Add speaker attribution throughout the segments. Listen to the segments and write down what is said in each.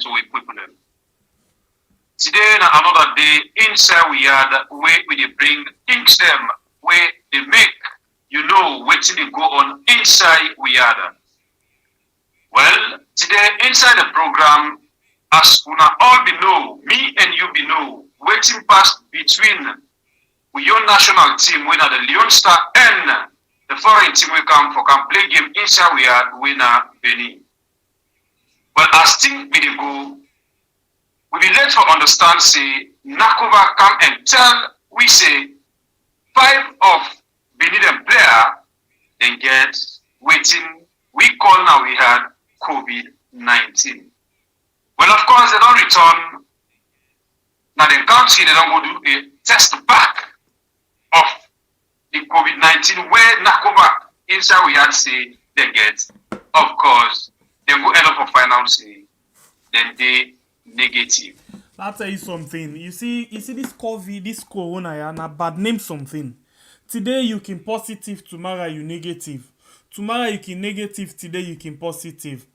Speaker 1: to we people them. Today na another day inside we had where we dey bring things them where they make you know wetin dey go on inside we had. Well, today inside the program, as una all be know, me and you be know, waiting pass between we your national team winner the Leon Star and the foreign team we come for can play game inside we had winner Benin. Well, as things be dey go, we be let for understand say Nakova come and tell we say 5 of Benin player then get waiting we call now we had COVID-19. Well, of course, they don't return. Now they country they don't go do a test back of the COVID-19 where Nakova inside we had say they get. Of course, they go end up for final say then they negative.
Speaker 2: I'll tell you something. You see this COVID, this corona, yeah, na bad name something. Today you can positive, tomorrow you negative. Tomorrow you can negative, today you can positive.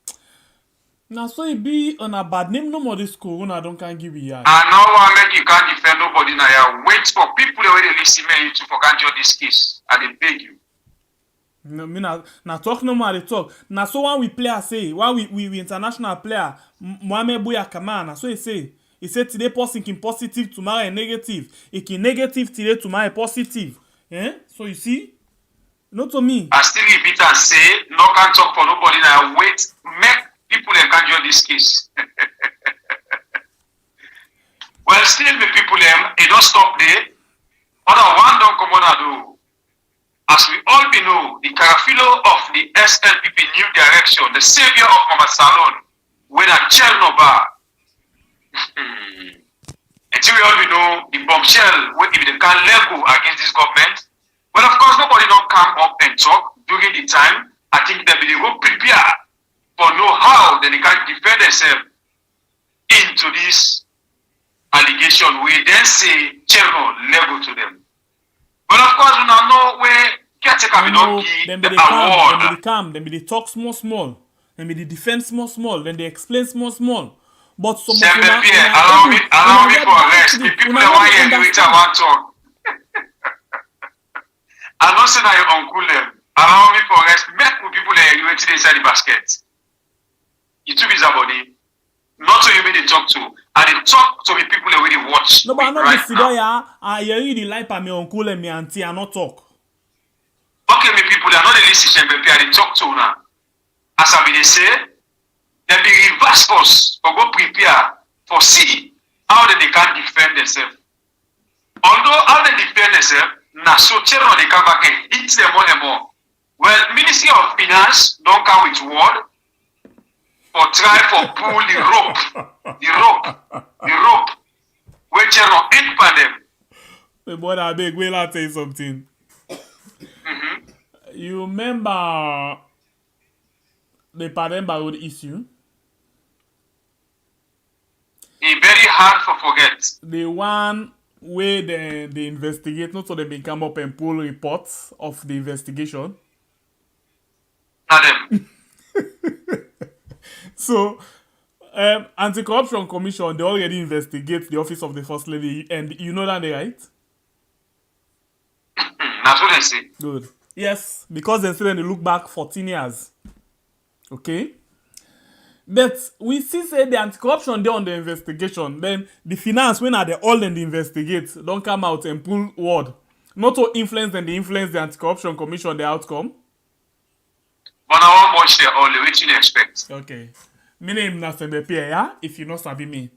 Speaker 2: Now so it be on a bad name, no more this corona don't can give you.
Speaker 1: And now I make you can't defend nobody now. Yeah. Wait for people where they listen me to for can't this case. And they beg you.
Speaker 2: No, me na talk no more they talk. Now so when we player say, when we international player, Mohamed Bouya Kamana, so he say today person can positive, tomorrow negative. He can negative today, tomorrow positive. Eh? So you see? Not to me.
Speaker 1: I still repeat and say, no can talk for nobody now. Wait, make people that can join this case. Well, still the people it don't stop there. Other one don't come on do. As we all be know, the Carafilo of the SLPP New Direction, the savior of Mama Salon, when a Chernobyl. Until we all be know the bombshell when if they can level against this government. Well, of course, nobody don't come up and talk during the time. I think they will prepare for know how they can defend themselves into this allegation. We then say Cherno level to them. But of course, we now know where caretaker we don't give the award.
Speaker 2: Then they come, then they talk small. Then they defend small. Then they explain small. But some
Speaker 1: allow me for rest. The people that want to hear which I want to talk. I don't say that you uncle them. Allow me for rest. Make people that you went inside the basket. You too busy body. Not so you may they talk to. And they talk to the people that really watch.
Speaker 2: No, but I'm not
Speaker 1: right now.
Speaker 2: Yeah. I hear you the life of my uncle and my auntie and not talk.
Speaker 1: Okay, me people, they are not the list and they talk to now. As I mean, they say, they be reverse force for go prepare for see how they can defend themselves. Although how they defend themselves, now so children they come back and hit them more and more. Well, Ministry of Finance don't come with word for try for pull the rope. Where children hit by them.
Speaker 2: Hey, boy, I beg, will I tell you something? You remember the Pademba Road issue?
Speaker 1: It's very hard to forget.
Speaker 2: The one where they investigate, not so they can come up and pull reports of the investigation.
Speaker 1: Not them.
Speaker 2: So, Anti-Corruption Commission, they already investigate the office of the First Lady, and you know that, right?
Speaker 1: That's what they say.
Speaker 2: Good. Yes, because they say they look back 14 years. Okay? But we see say the anti-corruption there on the investigation, then the finance when are they all in the investigate, don't come out and pull word. Not to influence and they influence the anti-corruption commission, the outcome.
Speaker 1: But I want watch the only which you expect.
Speaker 2: Okay. My name is Nasembe Pierre, yeah? If you not sabi me.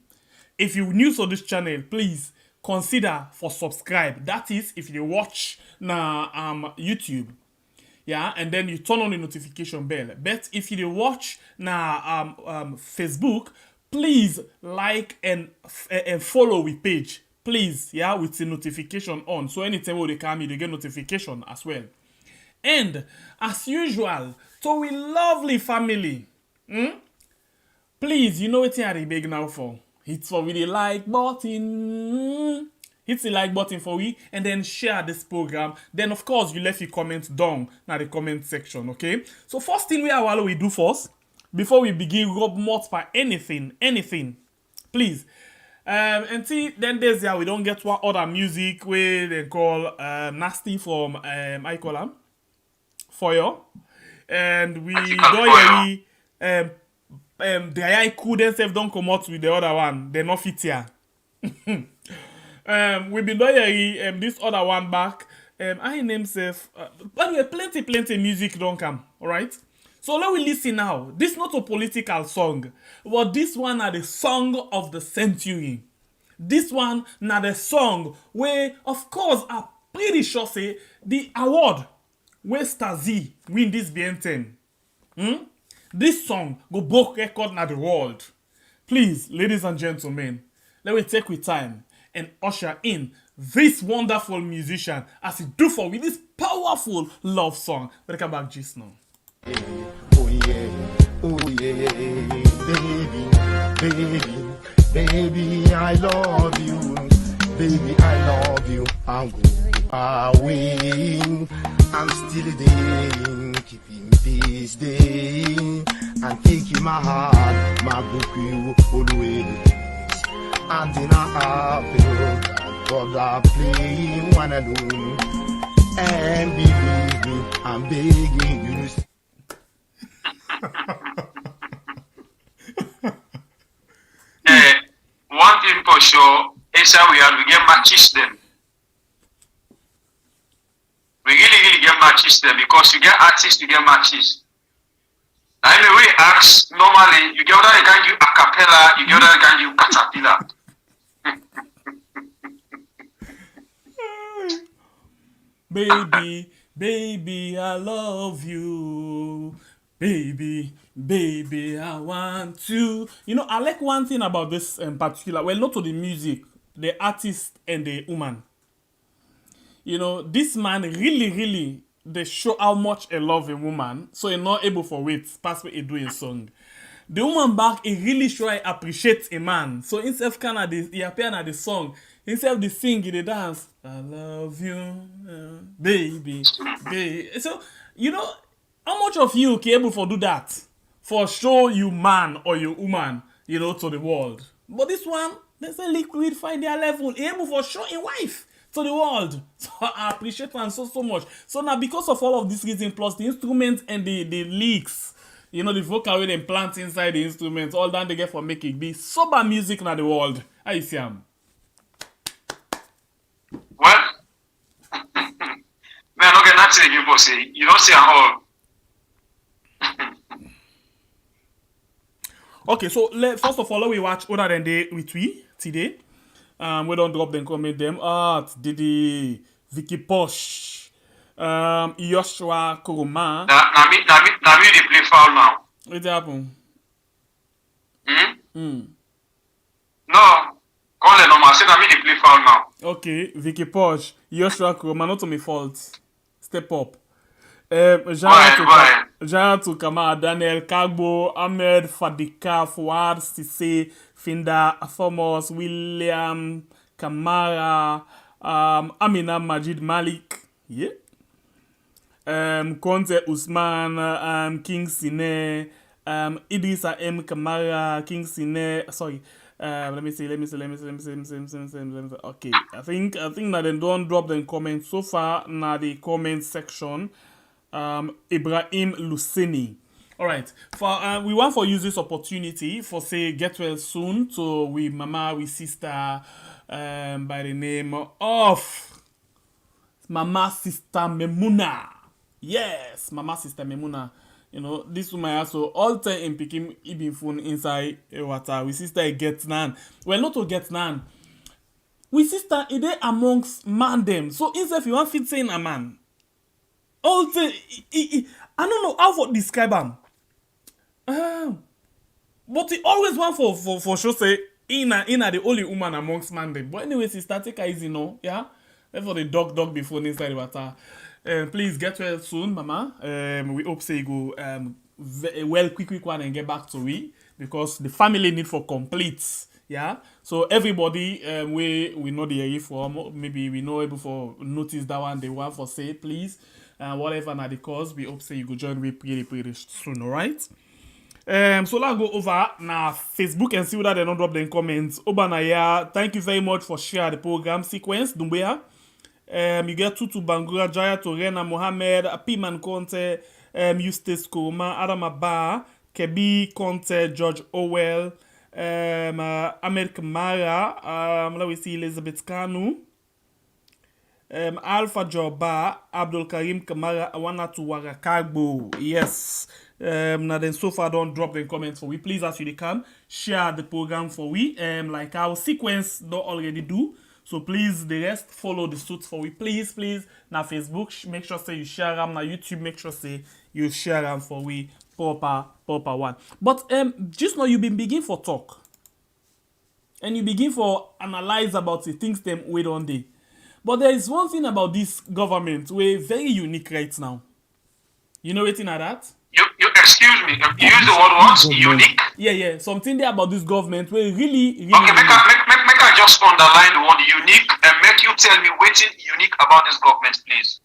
Speaker 2: If you new to this channel, please consider for subscribe. That is if you watch na YouTube. Yeah, and then you turn on the notification bell. But if you watch na Facebook, please like and follow we page. Please, yeah, with the notification on. So anytime when they come, you get notification as well. And as usual, to we lovely family. Please, you know what I beg now for. Hit for the like button. Hit the like button for we and then share this program. Then of course you left your comment down in the comment section, okay? So first thing we do first, before we begin rub mouth by anything, please. And see, then there's we don't get what other music where they call nasty from I call them for you, and we don't hear the AI cool themselves don't come out with the other one. They're not fit here. We've been doing this other one back. I name self. Anyway, plenty music don't come. All right. So let we listen now. This not a political song, but this one are the song of the century. This one now the song where, of course, I'm pretty sure say the award where Stasi win this BN10. This song go broke record na the world. Please, ladies and gentlemen, let me take with time and usher in this wonderful musician as he do for with this powerful love song. Welcome back just now.
Speaker 3: Oh yeah, baby, I love you, baby, I love you. I'm going away, I'm still there, keeping peace day, and taking my heart, my book you always. And then I feel God I play one alone, and believe me, I'm begging you.
Speaker 1: One thing for sure is how we get matches them. We really get matches them because you get artists, you get matches. Now, anyway, acts normally you get other they can do a cappella, you get other they can do caterpillar.
Speaker 2: Baby, I love you. Baby, I want to. You know, I like one thing about this in particular. Well, not to the music, the artist and the woman. You know, this man really, they show how much he love a woman. So he's not able for wait, pass what he do in song. The woman back, he really show he appreciates a man. So instead of kind of he appear at the song, instead of the sing, he dance. I love you, baby. So, you know, how much of you can able for do that? For show you man or you woman, you know, to the world. But this one, they say liquid find their level. He able for show a wife to the world. So I appreciate one so much. So now because of all of this reason, plus the instruments and the leaks, you know, the vocal where they plant inside the instruments, all that they get for making be sober music in the world. How you see them?
Speaker 1: Well, man, I get nothing you say. You don't say at all.
Speaker 2: Okay, so first of all, let we watch other than they with we today. We don't drop them, comment them. Didi, Vicky Posh, Joshua Kuruma.
Speaker 1: Na me they play foul now.
Speaker 2: What happen?
Speaker 1: No, call the number. Say na me they play foul now.
Speaker 2: Okay, Vicky Posh, Joshua Kuruma, not to my fault. Step up. Jean Kama, Daniel Kagbo, Ahmed Fadika, Fouad Sisse, Finda Thomas, William Kamara, Amina Majid Malik, yeah. Conte Usman, King Sine, Idrissa M. Kamara, King Sine, sorry. Let me see. Okay, I think that they don't drop the comments so far. Now the comment section. Ibrahim Lucini. All right. For we want for use this opportunity for say get well soon to we mama we sister by the name of Mama Sister Memuna. Yes, Mama Sister Memuna. You know, this woman also all time in picking ibin phone inside water. We sister get nan. Well, not to get nan. We sister it dey amongst man them. So instead if you want fit saying a man. All time, I don't know how to describe him. But he always want for sure say Ina the only woman amongst man them. But anyway, sister, take it easy now, yeah. Therefore the dog before inside the water. Please get well soon, mama. We hope say you go well quick one and get back to we because the family need for complete. Yeah, so everybody we know the area from maybe we know able for notice that one they want for say please whatever na the cause we hope say you go join we pretty soon, alright? So let's go over now Facebook and see whether they don't drop them comments. Obanaya, thank you very much for sharing the program sequence. Dumbuya. You get Tutu Bangura, Jaya Torena, Mohammed, Piman Conte, Eustace Kuruma, Adam Abba, Kebi Conte, George Owell, Ahmed Kamara, let me see Elizabeth Kanu, Alpha Joba, Abdul Karim Kamara, Awanatu Warakagbo. Yes. Now then so far don't drop the comments for we. Please, as you can, share the program for we. Like our sequence don't already do. So please, the rest follow the suits for we. Please. Now Facebook, make sure say you share them. Now YouTube, make sure say you share them for we. Proper one. But just now you been begin for talk. And you begin for analyze about the things them wait on day. But there is one thing about this government we're very unique right now. You know anything like that?
Speaker 1: You excuse me. You use the word what? Unique.
Speaker 2: Yeah. Something there about this government we really.
Speaker 1: Okay, make I just underline the word unique and make you tell me what's unique about this government, please.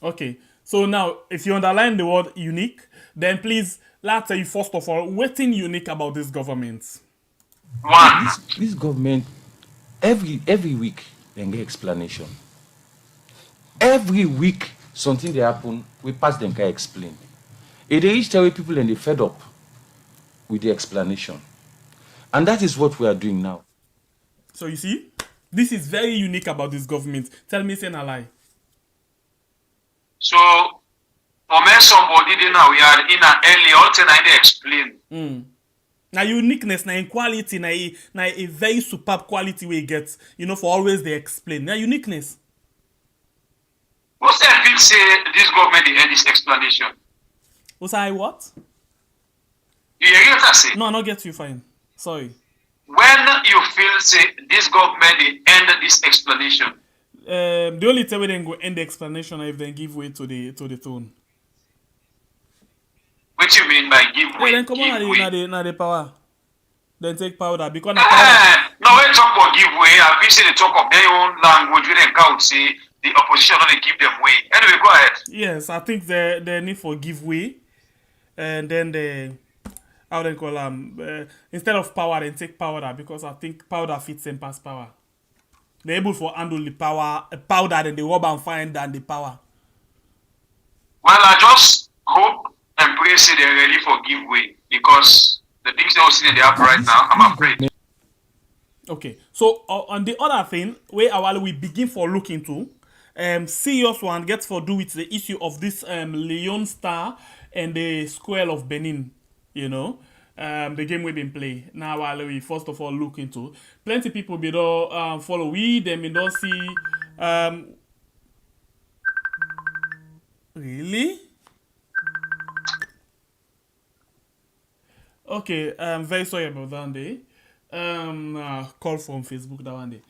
Speaker 2: Okay. So now, if you underline the word unique, then please let's say first of all, what's unique about this government?
Speaker 1: One.
Speaker 4: This government every week they get explanation. Every week something they happen, we pass them can explain. It reach tell people and they fed up with the explanation. And that is what we are doing now.
Speaker 2: So you see, this is very unique about this government. Tell me, say a lie.
Speaker 1: So, for me, somebody they now we are in an early on and they explain.
Speaker 2: Now uniqueness, now in quality, now a very superb quality we get. You know, for always they explain. Now uniqueness.
Speaker 1: What's that big say this government they end this explanation?
Speaker 2: Was I what?
Speaker 1: You hear what I say?
Speaker 2: No, I not get you fine. Sorry.
Speaker 1: When you feel say this government they end this explanation.
Speaker 2: The only time we then go end the explanation if they give way to the tone.
Speaker 1: What you mean by give way?
Speaker 2: Then come on, now the power. Then take powder because the
Speaker 1: power. No, when talk about give way, I feel say they talk of their own language. We then count say the opposition don't give them way. Anyway, go ahead.
Speaker 2: Yes, I think they need for give way, and then they how they call instead of power, then take powder because I think powder fits them past power. They're able for handle the power powder than the rub and find than the power.
Speaker 1: Well, I just hope and pray say they're ready for giveaway because the things they're seeing in the app right now, I'm afraid.
Speaker 2: Okay, so on the other thing, where we begin for look into, serious one gets for do with the issue of this Leon Star and the Square of Benin, you know, the game we've been playing. Now while we first of all look into, plenty people be do follow we, them we don't see really. Okay, I'm very sorry about that day. Call from Facebook that one day.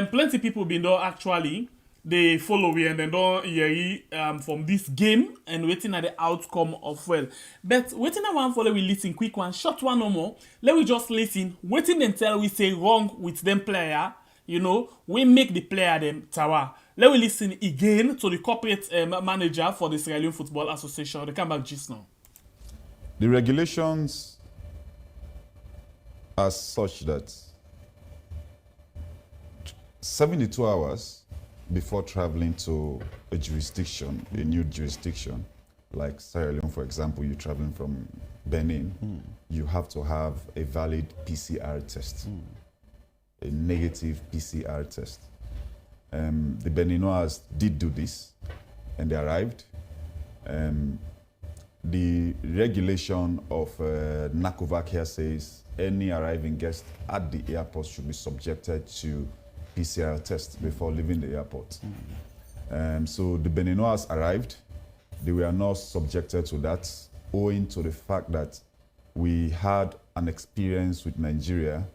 Speaker 2: Plenty people been there actually. They follow me and then don't hear from this game and waiting at the outcome of well. But waiting at one follow we listen quick one, short one no more. Let we just listen. Waiting until we say wrong with them player. You know, we make the player them tower. Let we listen again to the corporate manager for the Sierra Leone Football Association. They come back just now.
Speaker 5: The regulations are such that 72 hours before traveling to a jurisdiction, a new jurisdiction, like Sierra Leone, for example, you're traveling from Benin, you have to have a valid PCR test, a negative PCR test. The Beninois did do this, and they arrived. The regulation of NACOVAC here says any arriving guest at the airport should be subjected to PCR test before leaving the airport. So the Beninois arrived. They were not subjected to that owing to the fact that we had an experience with Nigeria,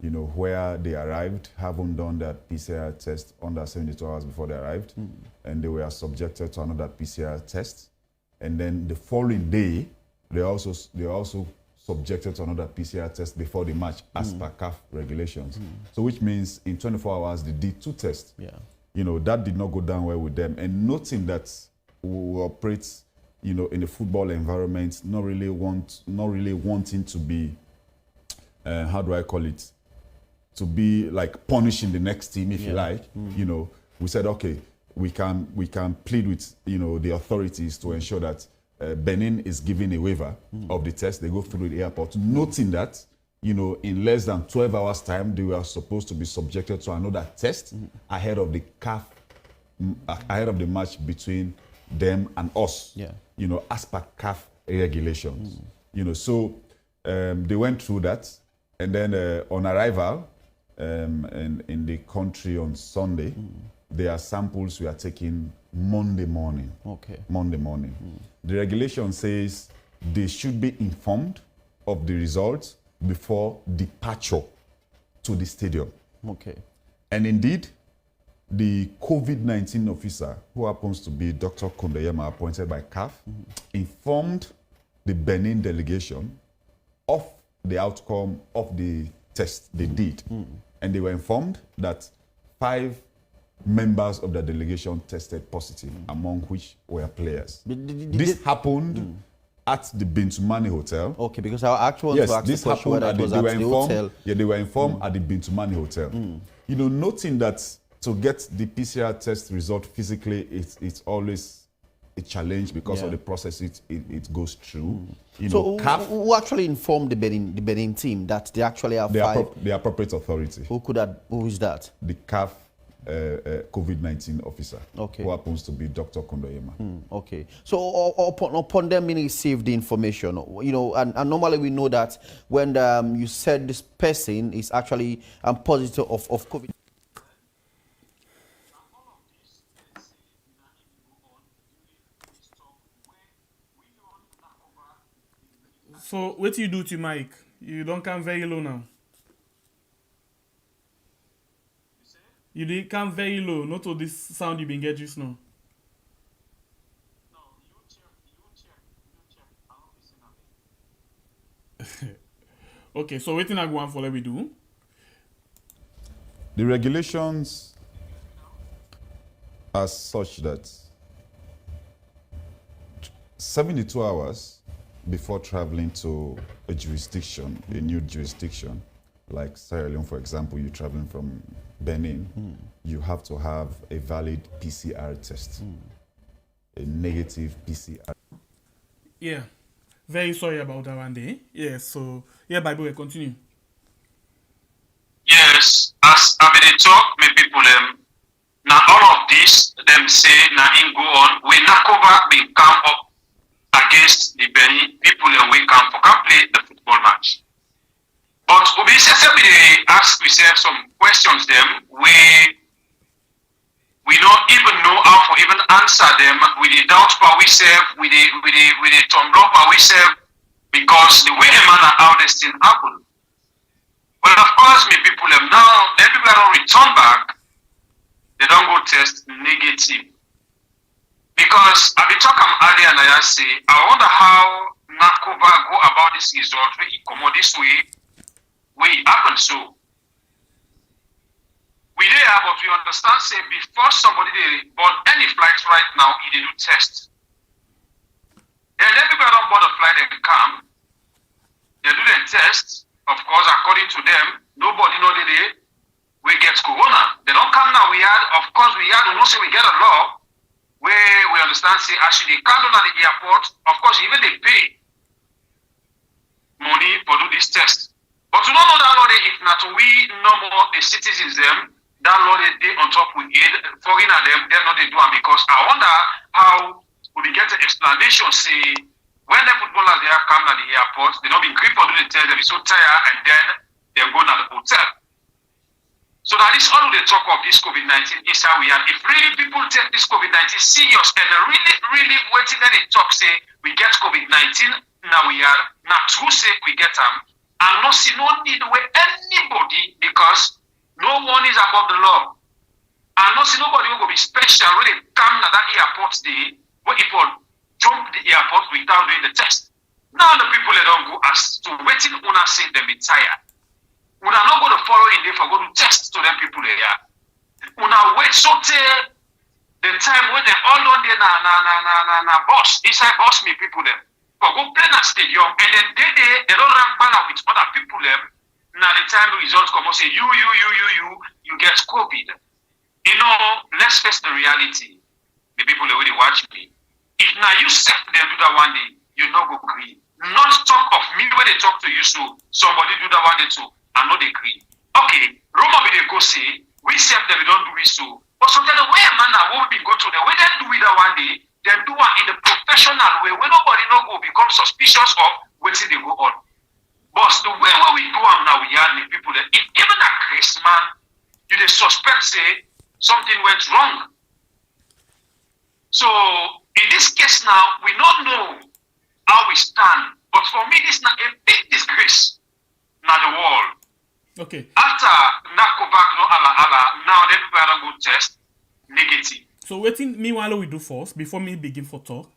Speaker 5: you know, where they arrived, haven't done that PCR test under 72 hours before they arrived, and they were subjected to another PCR test. And then the following day, they also subjected to another PCR test before the match as per CAF regulations. So which means in 24 hours, they did 2 tests.
Speaker 4: Yeah.
Speaker 5: You know, that did not go down well with them. And noting that we operate in a football environment, not really wanting to be, how do I call it, to be like punishing the next team, if you like. We said, okay, we can plead with the authorities to ensure that Benin is given a waiver of the test. They go through the airport, noting that in less than 12 hours time, they were supposed to be subjected to another test ahead of the ahead of the match between them and us. As per CAF regulations. So they went through that, and then on arrival in the country on Sunday, their samples were taken Monday morning. Monday morning. The regulation says they should be informed of the results before departure to the stadium. And indeed, the COVID-19 officer, who happens to be Dr. Kondoyema, appointed by CAF, informed the Benin delegation of the outcome of the test they did. And they were informed that 5 members of the delegation tested positive, among which were players. This happened at the Bintumani Hotel.
Speaker 6: Okay, because I actually want to ask the question whether it was at the hotel.
Speaker 5: Yeah, they were informed at the Bintumani Hotel. Noting that to get the PCR test result physically, it's always a challenge because of the process it goes through.
Speaker 6: So who actually informed the Benin team that they actually have
Speaker 5: the appropriate authority?
Speaker 6: Who is that?
Speaker 5: The CAF COVID-19 officer, who happens to be Dr. Kondoyema.
Speaker 6: Okay. So upon them being received the information, and normally we know that when you said this person is actually positive of COVID.
Speaker 2: So what you do to Mike? You don't come very low now. You didn't come very low, not to this sound you been get just now. Okay, so waiting I go on for let we do.
Speaker 5: The regulations are such that 72 hours before traveling to a jurisdiction, a new jurisdiction, like Sierra Leone, for example, you're traveling from Benin, you have to have a valid PCR test, a negative PCR.
Speaker 2: Yeah, very sorry about that one day. Yeah, so, yeah, Bible, continue.
Speaker 1: Yes, as I mean, talk, me people, now all of this, them say, now in go on, we knock over, we come up against the Benin people and we come play the football match. But we ask ourselves some questions them we don't even know how to even answer them with the doubt for ourselves, with the tumble for ourselves, because the way the manner how this thing happen. Well, of course, me people them now, then people don't return back, they don't go test negative. Because I've been talking earlier and I say, I wonder how Nakova go about this result where it come out this way, where it happens so. We there, but we understand say before somebody they board any flights right now, they do test. And then people don't board a flight and come, they do the test, of course, according to them, nobody know they we get corona. They don't come now, we had say we get a law where we understand say actually they come down at the airport, of course even they pay money for do this test. But we don't know that law if not we no more the citizens them, that law they on top with it, foreigner them, they're not they do it because I wonder how we get an explanation say when the footballers they have come at the airport, they don't be grip for do the test, they be so tired and then they're going to the hotel. So now this all they talk of this COVID-19 is how we are. If really people take this COVID-19 serious and really waiting that they talk say we get COVID-19, now we are not true say we get them and no see no need with anybody because no one is above the law. And no see nobody will be special when they come to that airport day where people jump the airport without doing the test. Now the people they don't go as to waiting on us say they be tired. We are not going to follow in there for going to test to them people there. We are wait so till the time when they all on there na boss, inside boss me people them. But go play na stadium and then they don't rank banner with other people them. Now the time the results come and say you get COVID. You know, let's face the reality. The people that really watch me. If now you set them do that one day, you not go agree. Not talk of me when they talk to you so somebody do that one day too, and not agree. Okay, Roma will they go say, we said that we don't do it so. But sometimes the way a man now won't be go to the way they do it that one day, they do it in the professional way where nobody no go become suspicious of when they go on. But the way where we do them now, we are the people that if even a Chris man, you the suspect say something went wrong. So in this case now, we don't know how we stand. But for me, this is not a big disgrace. Now the world.
Speaker 2: Okay.
Speaker 1: After Nakovac no ala, now then we are going to test negative.
Speaker 2: So waiting meanwhile we do first before me begin for talk.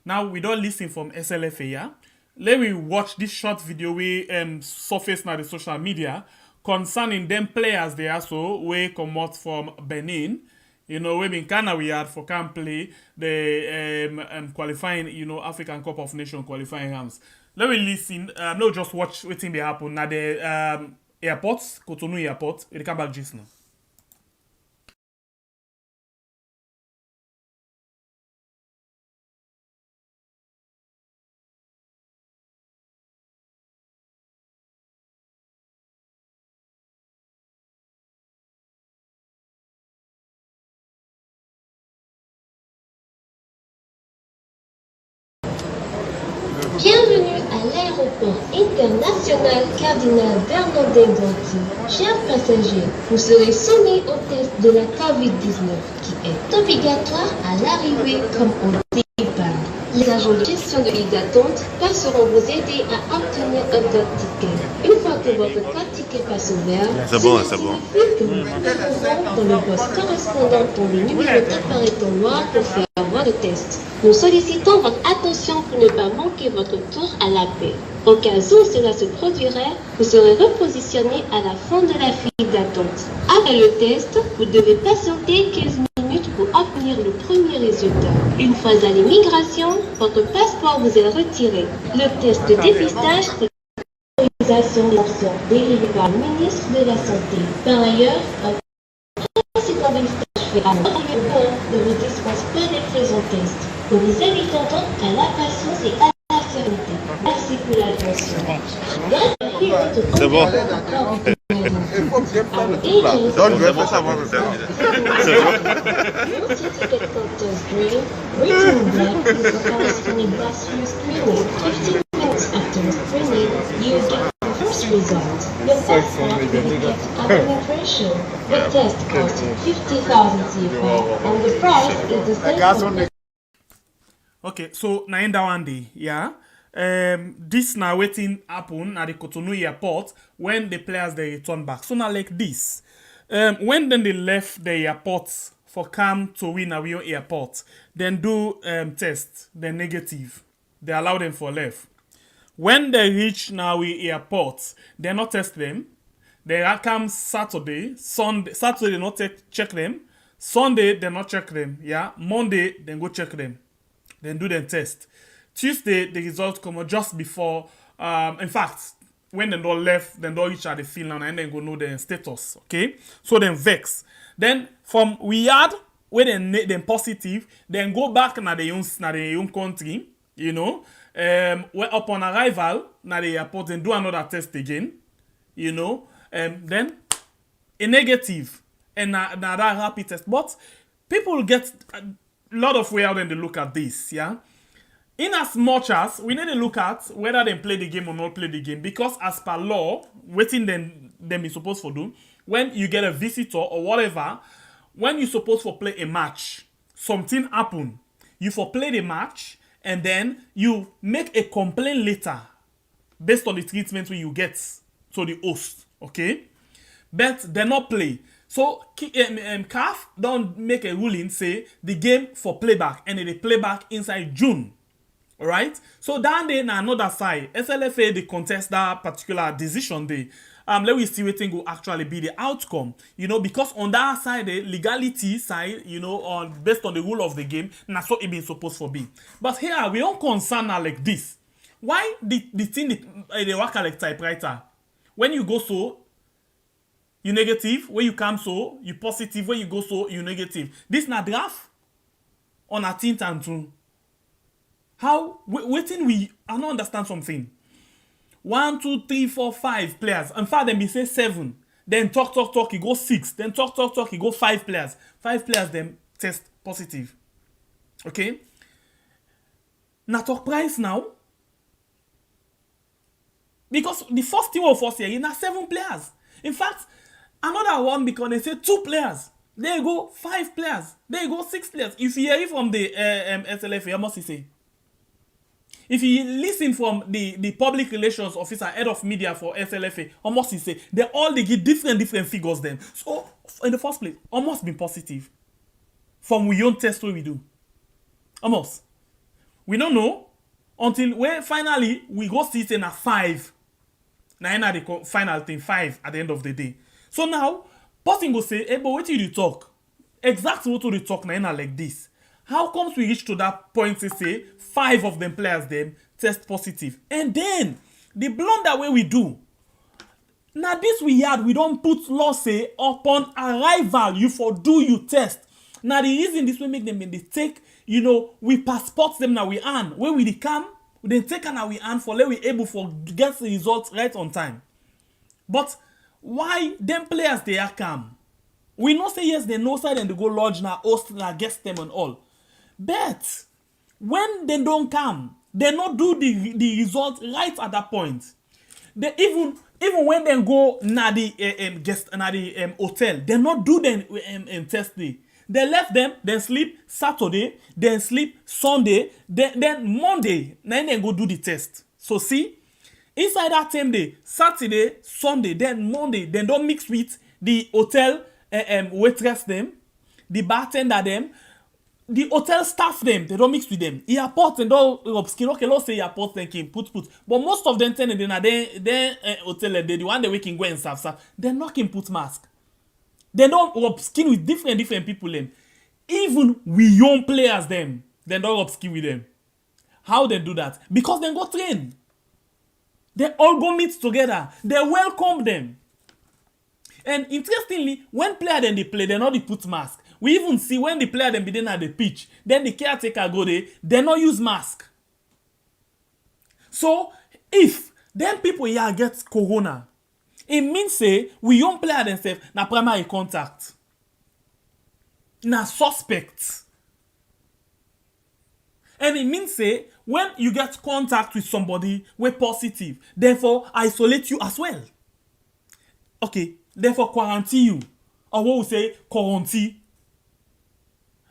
Speaker 2: Now we don't listen from SLFA, yeah? Let me watch this short video we surface now the social media concerning them players they also we come out from Benin. You know, we been kind of weird for can play the qualifying, you know, African Cup of Nations qualifying rounds. Let me listen. No, just watch waiting they happen now. The airport, Cotonou Airport. It come back just now.
Speaker 7: Bienvenue à l'aéroport international Cardinal Bernardin Gontier. Chers passagers, vous serez soumis au test de la COVID-19 qui est obligatoire à l'arrivée comme au départ. Les agents de gestion de liste d'attente passeront vous aider à obtenir un code ticket. Une fois que votre code ticket passe au vert,
Speaker 8: c'est bon.
Speaker 7: que vous vous dans le poste correspondant pour le numéro apparaîtant noir pour faire votre test. Nous sollicitons votre attention pour ne pas manquer votre tour à l'appel. Au cas où cela se produirait, vous serez repositionné à la fin de la file d'attente. Après le test, vous devez patienter 15 minutes pour obtenir le premier résultat. Une fois à l'immigration, votre passeport vous est retiré. Le test de dépistage pour l'autorisation d'absence délivré par le ministre de la Santé. Par ailleurs, un précédent dépistage fait à ne vous dispense pas des présents tests. Nous vous invitons donc à la patience et à la sérénité. Merci pour l'attention.
Speaker 8: C'est bon.
Speaker 7: Donc,
Speaker 8: je vais pas savoir le faire.
Speaker 7: Result. Your test will get administration. The test costs 50,000 CFA and the price is the same.
Speaker 2: Okay, so now in that one day, yeah. This now waiting happen at the Cotonou airport when the players they return back. So now like this. When then they left the airport for come to win a Rio airport, then do test, then negative. They allow them for left. When they reach Naui airport, they not test them. They come Saturday, Sunday. Saturday they not check them. Sunday they not check them. Yeah. Monday then go check them. Then do them test. Tuesday the results come just before. In fact, when they don't left, then don't reach at the field and then go know their status. Okay. So then vex. Then from weird where then positive, then go back na their own country. You know. Where upon arrival, na the airport, then do another test again, you know, then a negative and that rapid test. But people get a lot of way out when they look at this, yeah. In as much as we need to look at whether they play the game or not play the game, because as per law, waiting them is supposed to do when you get a visitor or whatever, when you supposed to play a match, something happen, you for play the match. And then you make a complaint later based on the treatment you get to the host, okay? But they not play. So CAF don't make a ruling say the game for playback and they play back inside June, alright? So down there na another side, SLFA they contest that particular decision day. let we see what thing will actually be the outcome. Because on that side, the legality side, on based on the rule of the game, that's what it been supposed to be. But here we don't concern now like this. Why the thing they work like typewriter? When you go so, you negative. When you come so, you positive. When you go so, you negative. This na draft on a tint and two. How waiting I don't understand something. 1, 2, 3, 4, 5 players. In fact, then we say 7. Then talk, he go 6. Then talk, he go 5 players. 5 players then test positive. Okay? Now talk price now. Because the first team of us here, you have 7 players. In fact, another one because they say 2 players. There you go 5 players. There you go 6 players. If you hear it from the SLFA, how much you say? If you listen from the public relations officer, head of media for SLFA, almost he say they give different figures then. So in the first place, almost been positive. From we own test what we do. Almost. We don't know until when finally we go see it in a 5. Now the final thing 5 at the end of the day. So now, person go say, hey, but what did you talk? Exactly what you talk now like this. How comes we reach to that point to say 5 of them players them test positive? And then the blunder way we do. Now this we had, we don't put law say upon arrival you for do you test. Now the reason this will make them when they take, we passport them now we earn. When we come, we then take and we earn for let we able for get the results right on time. But why them players they are come? We know say yes, they know side and they go lodge now, host now, guest them and all. But when they don't come, they not do the result right at that point. They even when they go na the guest na the hotel, they not do them test day. They left them, then sleep Saturday, then sleep Sunday, then Monday, then they go do the test. So see, inside that same day, Saturday, Sunday, then Monday, then don't mix with the hotel waitress them, the bartender them. The hotel staff them, they don't mix with them. Airport and all upskin. Okay, let's say airport thinking put. But most of them then hotel the one they can go and serve. They're not can put mask. They don't upskin with different people them. Even we young players them, they don't upskin with them. How they do that? Because they go train. They all go meet together. They welcome them. And interestingly, when player then they play, they not put mask. We even see when the player them be then at the pitch, then the caretaker go there, they not use mask. So if then people here get corona, it means say we young player themselves na primary contact, na suspect, and it means say when you get contact with somebody we positive, therefore isolate you as well. Okay, therefore quarantine you, or what we say quarantine.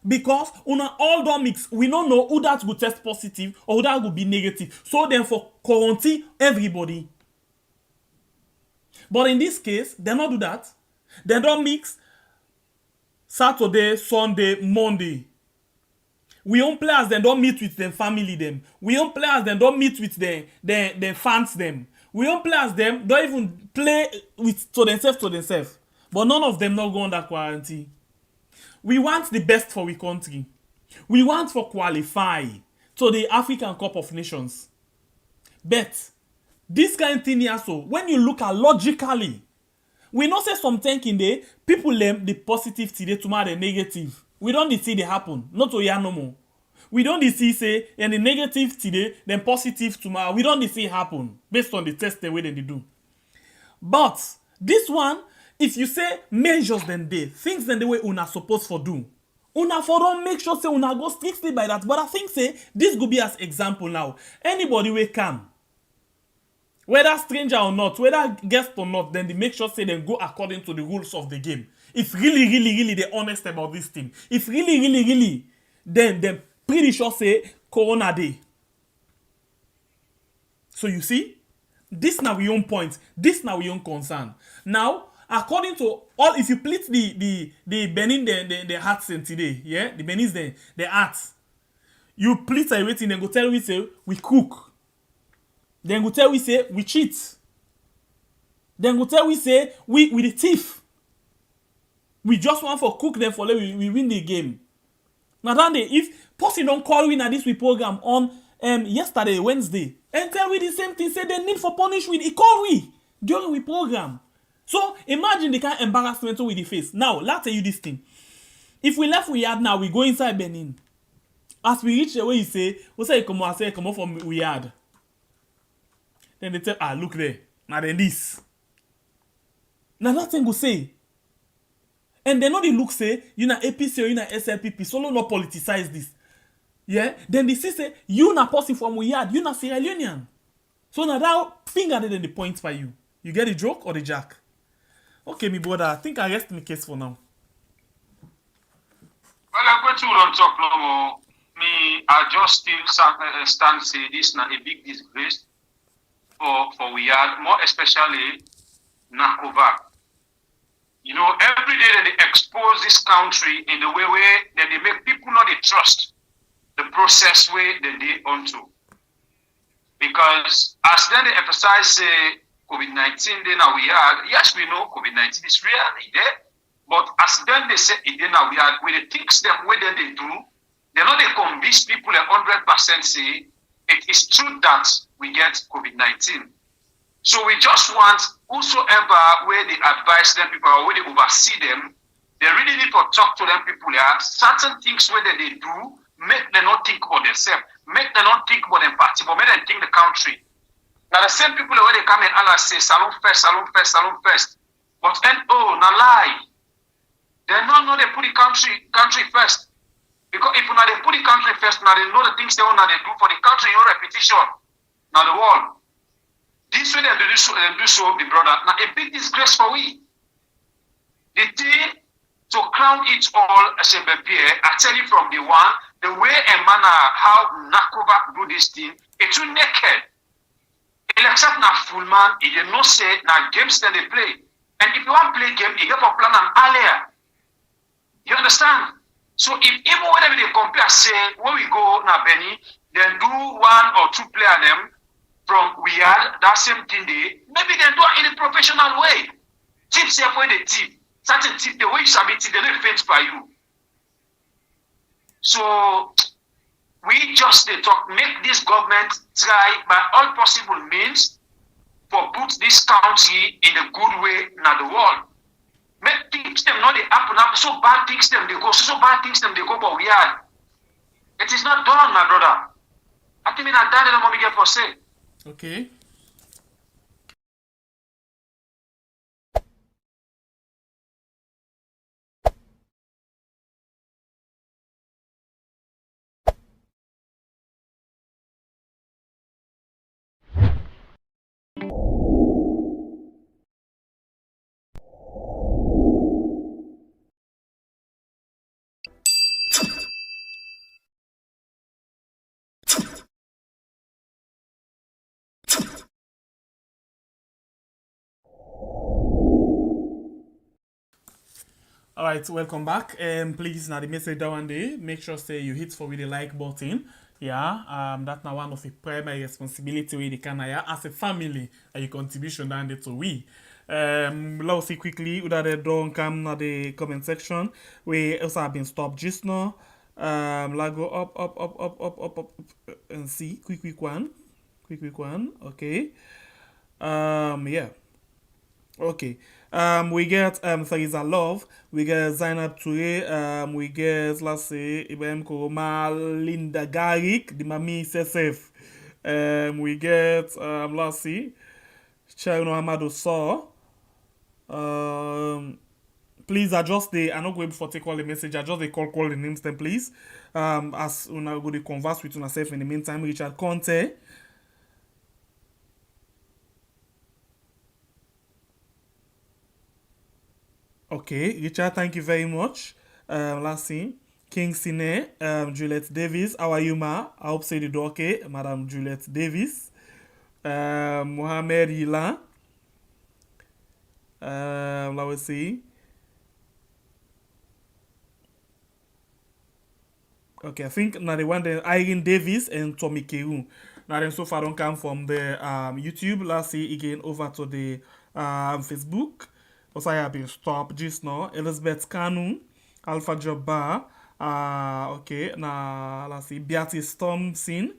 Speaker 2: Because una all don't mix, we don't know who that will test positive or who that will be negative. So then for quarantine everybody. But in this case, they don't do that. They don't mix Saturday, Sunday, Monday. We own players then don't meet with them family them. We own players then don't meet with the fans them. We own players them don't even play with to themselves. But none of them not go under quarantine. We want the best for our country. We want for qualify to the African Cup of Nations. But this kind of thing here, so when you look at logically, we know say something in there, people them the positive today, tomorrow the negative. We don't see they happen. Not to hear no more. We don't see say and the negative today, then positive tomorrow. We don't see happen based on the test the way they do. But this one, if you say measures then they things then the way una supposed for do, una for don't make sure say una go strictly by that. But I think say this could be as example now. Anybody will come, whether stranger or not, whether guest or not, then they make sure say they go according to the rules of the game. If really they honest about this thing, if really, then pretty sure say Corona day. So you see, this now we own point. This now we own concern. Now, according to all, if you split the Benin the hearts in today, yeah, the Benin's the hearts, you split everything, then go tell we say we cook. Then go tell we say we cheat. Then go tell we say we the thief. We just want for cook them for we win the game. Now that day, if Posse don't call we na this we program on yesterday, Wednesday, and tell we the same thing, say they need for punish we, he call we during we program. So imagine the kind of embarrassment we the face. Now, let's tell you this thing. If we left Riyadh now, we go inside Benin. As we reach the way you say, we say come on from Riyadh. Then they tell, look there. Now then this. Now that thing go say. And then not the look say, you na APC or you na SLPP, solo not politicize this. Yeah? Then they say, you na person from Riyadh, you na Sierra Leonean. So now that finger then the point for you. You get the joke or the jack? Okay, me brother, I think I rest my case for now.
Speaker 1: Well, I'm going to don't talk no more. Me, I just still stand say this na a big disgrace for Riyadh, more especially Nakovac. You know, every day that they expose this country in the way where that they make people not trust the process way that they onto. Because as then they emphasize COVID-19 then now we are, yes, we know COVID-19 is real, there. But as then they say it then now we are, when they teach them what then they do, they know they convince people 100% say it is true that we get COVID-19. So we just want whosoever where they advise them people or where they oversee them, they really need to talk to them people. There are certain things where they do, make them not think about themselves, make them not think about them party, but make them think the country. Now the same people where they come and Allah say salon first, salon first, salon first. But now lie. They don't know they put the country first. Because if now they put the country first, now they know the things they want to do for the country, your repetition. Now the world. This way they do so, the brother. Now a big disgrace for we. The day to crown it all as a baby, I tell you from the one, the way and manner how Nakovac do this thing, it's too naked. It except na full man, it did not say na games that they play. And if you want to play game, you have to plan an earlier. You understand? So if even whenever they compare, say when we go na Benny, then do one or two player them from Riyadh, that same thing they, maybe they do it in a professional way. Tips here for the tip. Certain tip, the way you submit it, they don't fence by you. So we just talk, make this government try by all possible means for put this country in a good way in the world. Make things them not they happen up, so bad things them they go, so bad things them they go, but Riyadh. It is not done, my brother. I think we not done it, what we get for say.
Speaker 2: Okay. All right, welcome back. Please, now the message that one day, make sure say you hit for with the like button. Yeah, that's now one of the primary responsibility we can as a family and your contribution down there to we. Let's see quickly whether they don't come na the comment section. We also have been stopped just now. Let's go up, and see quick one. Okay. Yeah. Okay. We get Fariza Love, we get Zainab Toure, we get, let's say, Ibrahim Koroma, Linda Garrick, the Mami Sesef. We get, let's see, Cherno Amadou Saw. Please adjust the, I'm not going before take all the message, adjust the call the names then please. As we go to converse with yourself in the meantime, Richard Conte. Okay, Richard, thank you very much. Last thing, King Sine, Juliette Davis. How are you, ma? I hope say you do okay, Madam Juliette Davis. Mohamed Hilan. Let us see. Okay, I think now the one then Irene Davis and Tommy Keru. Now then so far don't come from the YouTube. Let's see again over to the Facebook. Also, I have been stop just now. Elizabeth Kanu, Alpha Jabbar. Okay, now let's see. Beatrice Thompson.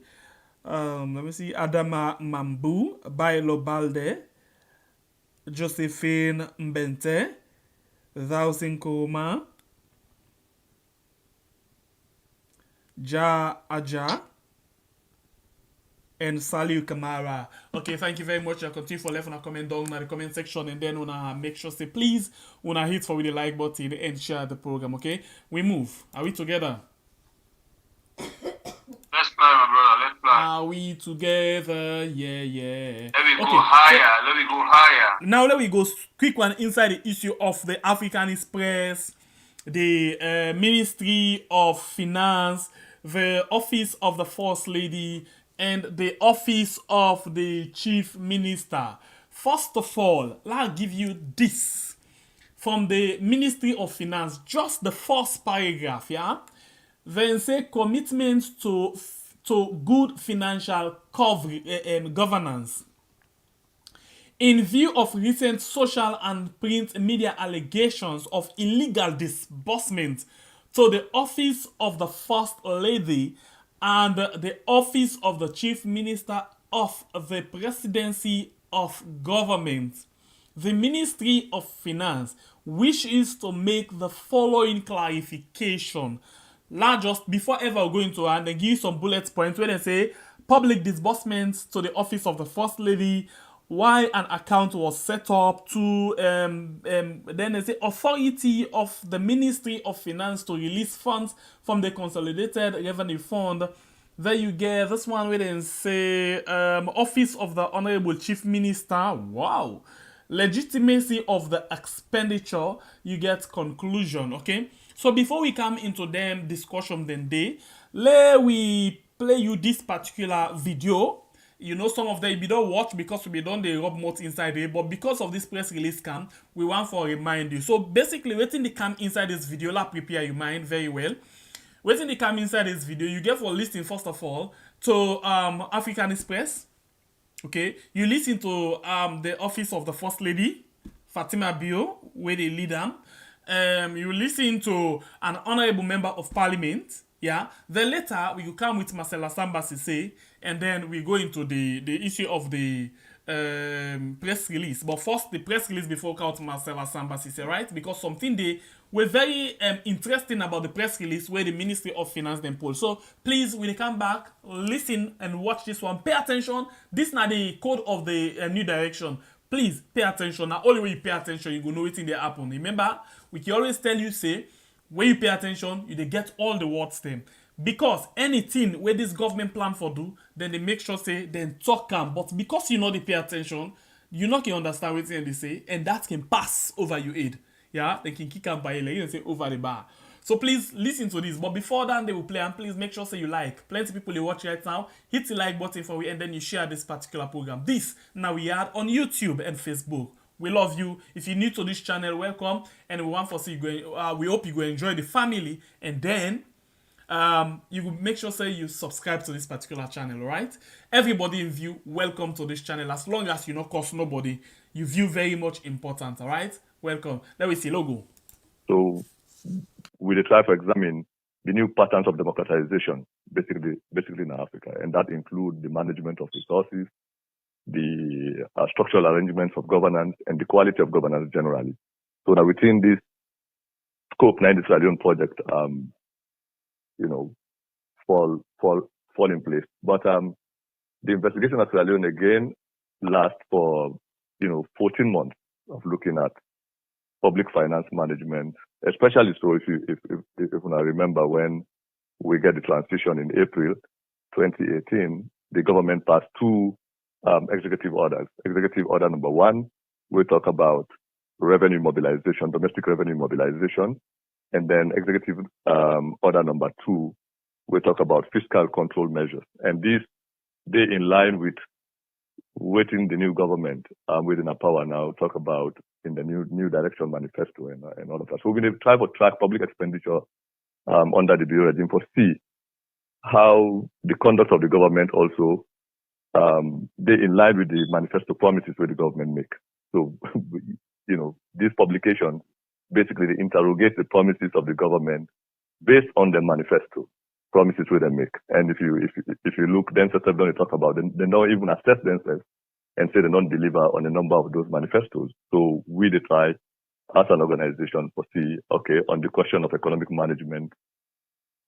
Speaker 2: Let me see. Adama Mambu, Bailo Balde, Josephine Mbente, Thousin Koma, Ja Aja, and Saliu Kamara. Okay, thank you very much. I'll continue for left on a comment down in the comment section, and then wanna make sure say please wanna hit for with the like button and share the program. Okay, we move. Are we together?
Speaker 1: Let's fly, my brother. Let's fly.
Speaker 2: Are we together? Yeah.
Speaker 1: Let me go
Speaker 2: Okay,
Speaker 1: higher. Let me go higher.
Speaker 2: Now let me go quick one inside the issue of the African Express, the Ministry of Finance, the Office of the First Lady, and the Office of the Chief Minister. First of all, I'll give you this from the Ministry of Finance, just the first paragraph, yeah? Then say commitment to good financial governance. In view of recent social and print media allegations of illegal disbursement to the Office of the First Lady and the Office of the Chief Minister of the Presidency of Government, the Ministry of Finance wishes to make the following clarification. Just before ever going to and they give some bullet points where they say public disbursements to the Office of the First Lady, why an account was set up to then they say authority of the Ministry of Finance to release funds from the Consolidated Revenue Fund. There you get this one where they say Office of the Honorable Chief Minister. Wow. Legitimacy of the expenditure, you get conclusion. Okay, so before we come into them discussion let we play you this particular video. You know, some of them you don't watch because we don't they rub mouth inside it, but because of this press release cam, we want to remind you. So basically, waiting the cam inside this video, prepare your mind very well. Waiting the cam inside this video, you get for listening first of all to African Express. Okay, you listen to the Office of the First Lady, Fatima Bio, where they lead them. You listen to an honorable member of parliament. Yeah. Then later we will come with Marcella Samba Sise, and then we go into the issue of the press release. But first, the press release before come to Marcella Samba Sise, right? Because something they were very interesting about the press release where the Ministry of Finance then pulled. So please, when you come back, listen and watch this one. Pay attention. This is not the code of the new direction. Please pay attention. Now, only when you pay attention, you will know what's in there happen. Remember, we can always tell you, say, when you pay attention, you get all the words them. Because anything where this government plan for do, then they make sure say, then talk calm. But because you know they pay attention, you not can understand what they say, and that can pass over your head. Yeah, they can kick out by you and say over the bar. So please listen to this. But before that, they will play, and please make sure say you like. Plenty of people you watch right now. Hit the like button for me, and then you share this particular program. This now we are on YouTube and Facebook. We love you. If you're new to this channel, welcome. And we want to see you going. We hope you go enjoy the family, and then you will make sure say you subscribe to this particular channel. All right. Everybody in view, welcome to this channel. As long as you not cost nobody, you view very much important. All right. Welcome. Let me see logo.
Speaker 9: So we try to examine the new patterns of democratization, basically in Africa, and that include the management of resources, the structural arrangements of governance, and the quality of governance generally. So now within this scope, the Sierra Leone project, fall in place. But the investigation of Sierra Leone again lasts for 14 months of looking at public finance management, especially so if you remember when we get the transition in April 2018, the government passed two executive orders. Executive order number 1, we talk about revenue mobilization, domestic revenue mobilization, and then executive order number 2, we talk about fiscal control measures. And these, they in line with waiting the new government within our power now talk about in the new direction manifesto and all of that. So we're going to try to track public expenditure under the bureau regime for see how the conduct of the government also they in line with the manifesto promises where the government make. So, these publications basically they interrogate the promises of the government based on the manifesto promises where they make. And if you look, then don't talk about them, they don't even assess themselves and say they don't deliver on a number of those manifestos. So we try as an organization to see, okay, on the question of economic management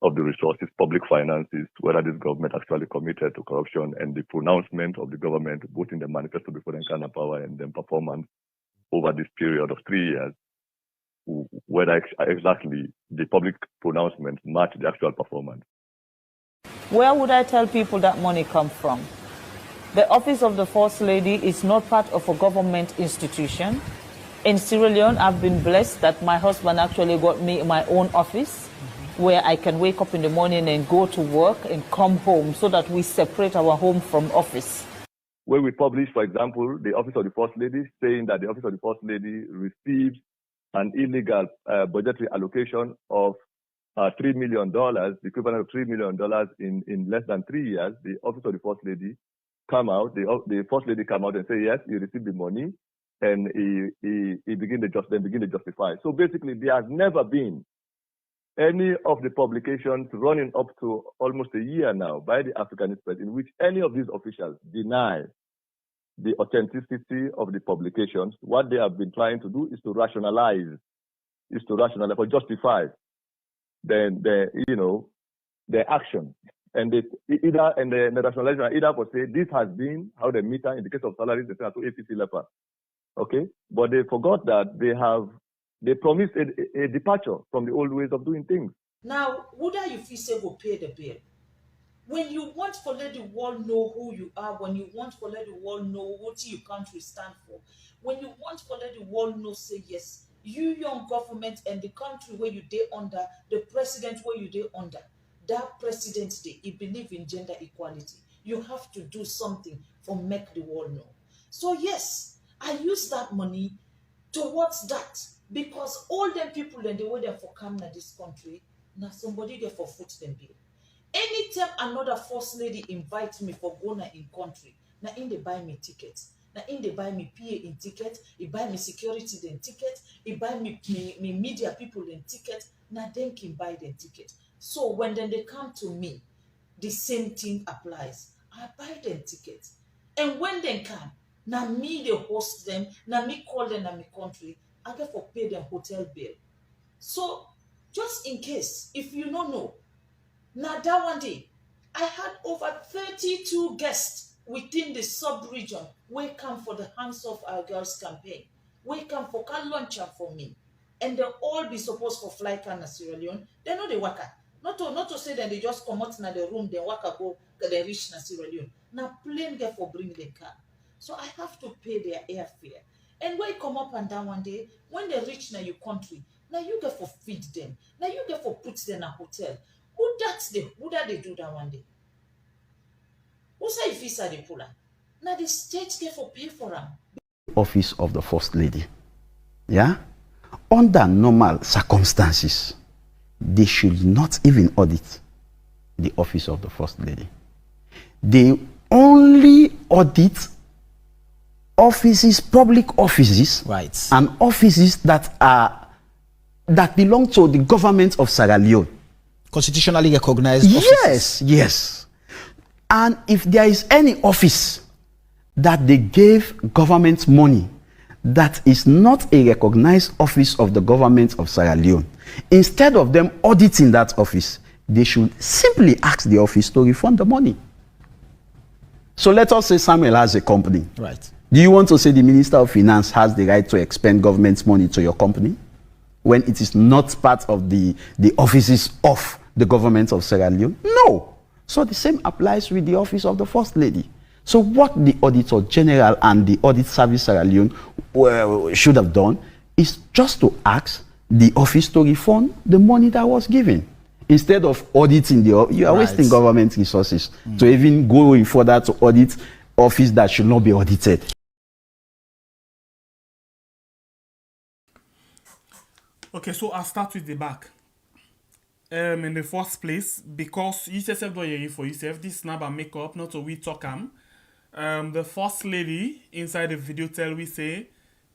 Speaker 9: of the resources, public finances, whether this government actually committed to corruption, and the pronouncement of the government, both in the manifesto before the encounter power and then performance over this period of 3 years, whether exactly the public pronouncement match the actual performance.
Speaker 10: Where would I tell people that money comes from? The office of the First Lady is not part of a government institution. In Sierra Leone, I've been blessed that my husband actually got me my own office where I can wake up in the morning and go to work and come home, so that we separate our home from office.
Speaker 9: Where we publish, for example, the office of the First Lady saying that the office of the First Lady receives an illegal budgetary allocation of $3 million, the equivalent of $3 million in less than 3 years, the office of the First Lady the First Lady come out and say, yes, he received the money, and he begin to justify. So basically, there has never been any of the publications running up to almost a year now by the African Express in which any of these officials deny the authenticity of the publications. What they have been trying to do is to rationalize, or justify their action. And the rationalization either for say this has been how they meter in the case of salaries, they say to ACC leper. Okay? But they forgot that they promised a departure from the old ways of doing things.
Speaker 11: Now, would you feel say go pay the bill? When you want to let the world know who you are, when you want to let the world know what your country stand for, when you want to let the world know, say yes, you young government and the country where you dey under, the president where you dey under, that president he believe in gender equality. You have to do something for make the world know. So yes, I use that money towards that, because all them people and the way they for come to this country, now somebody there for foot them bill. Anytime another First Lady invites me for going in country, now in they buy me tickets. Now in they buy me PA in ticket, he buy me security then ticket, he buy me media people in ticket, now then can buy them ticket. So when then they come to me, the same thing applies. I buy them tickets. And when they come, now me they host them, now me call them in my country, I get for pay them hotel bill. So just in case, if you don't know, now that one day, I had over 32 guests within the sub-region who come for the Hands Off Our Girls campaign. We come for car lunch for me. And they'll all be supposed for fly can Sierra Leone. They know they waka. Not to say that they just come out in the room, they waka go, they reach na Sierra Leone. Now plane get for bring the car. So I have to pay their airfare. And when you come up and down one day, when they reach now your country, now you get for feed them. Now you get for put them in a hotel. Who that they do that one day? Who say visa they pull up? Now the state get for pay for them.
Speaker 12: Office of the First Lady. Yeah? Under normal circumstances, they should not even audit the office of the First Lady. They only audit offices, public offices,
Speaker 6: right,
Speaker 12: and offices that belong to the government of Sierra Leone.
Speaker 6: Constitutionally recognized offices.
Speaker 12: Yes. And if there is any office that they gave government money that is not a recognized office of the government of Sierra Leone, instead of them auditing that office, they should simply ask the office to refund the money. So let us say Samuel has a company.
Speaker 6: Right.
Speaker 12: Do you want to say the Minister of Finance has the right to expend government's money to your company when it is not part of the offices of the government of Sierra Leone? No. So the same applies with the office of the First Lady. So what the Auditor General and the Audit Service Sierra Leone should have done is just to ask the office to refund the money that was given. Instead of auditing you are wasting government resources to even go in further to audit office that should not be audited.
Speaker 2: Okay, so I'll start with the back. In the first place, because you yourself don't hear for yourself, this snap and makeup, not so we talk the First Lady inside the video tell we say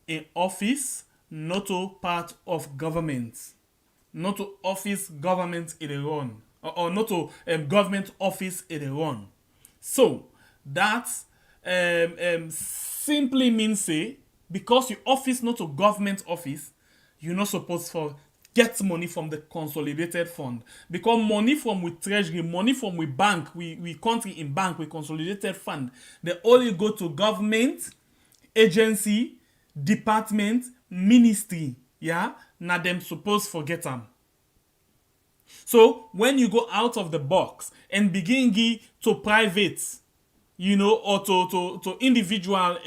Speaker 2: in office, not to part of government. Not to office government in the run. Or not to government office in the run. So, that simply means say, because your office not to government office, you're not supposed to get money from the consolidated fund. Because money from with treasury, money from with bank, we country in bank, with consolidated fund, they only go to government, agency, department, ministry. Yeah? Now them supposed forget them. So when you go out of the box and begin give to private, or to individual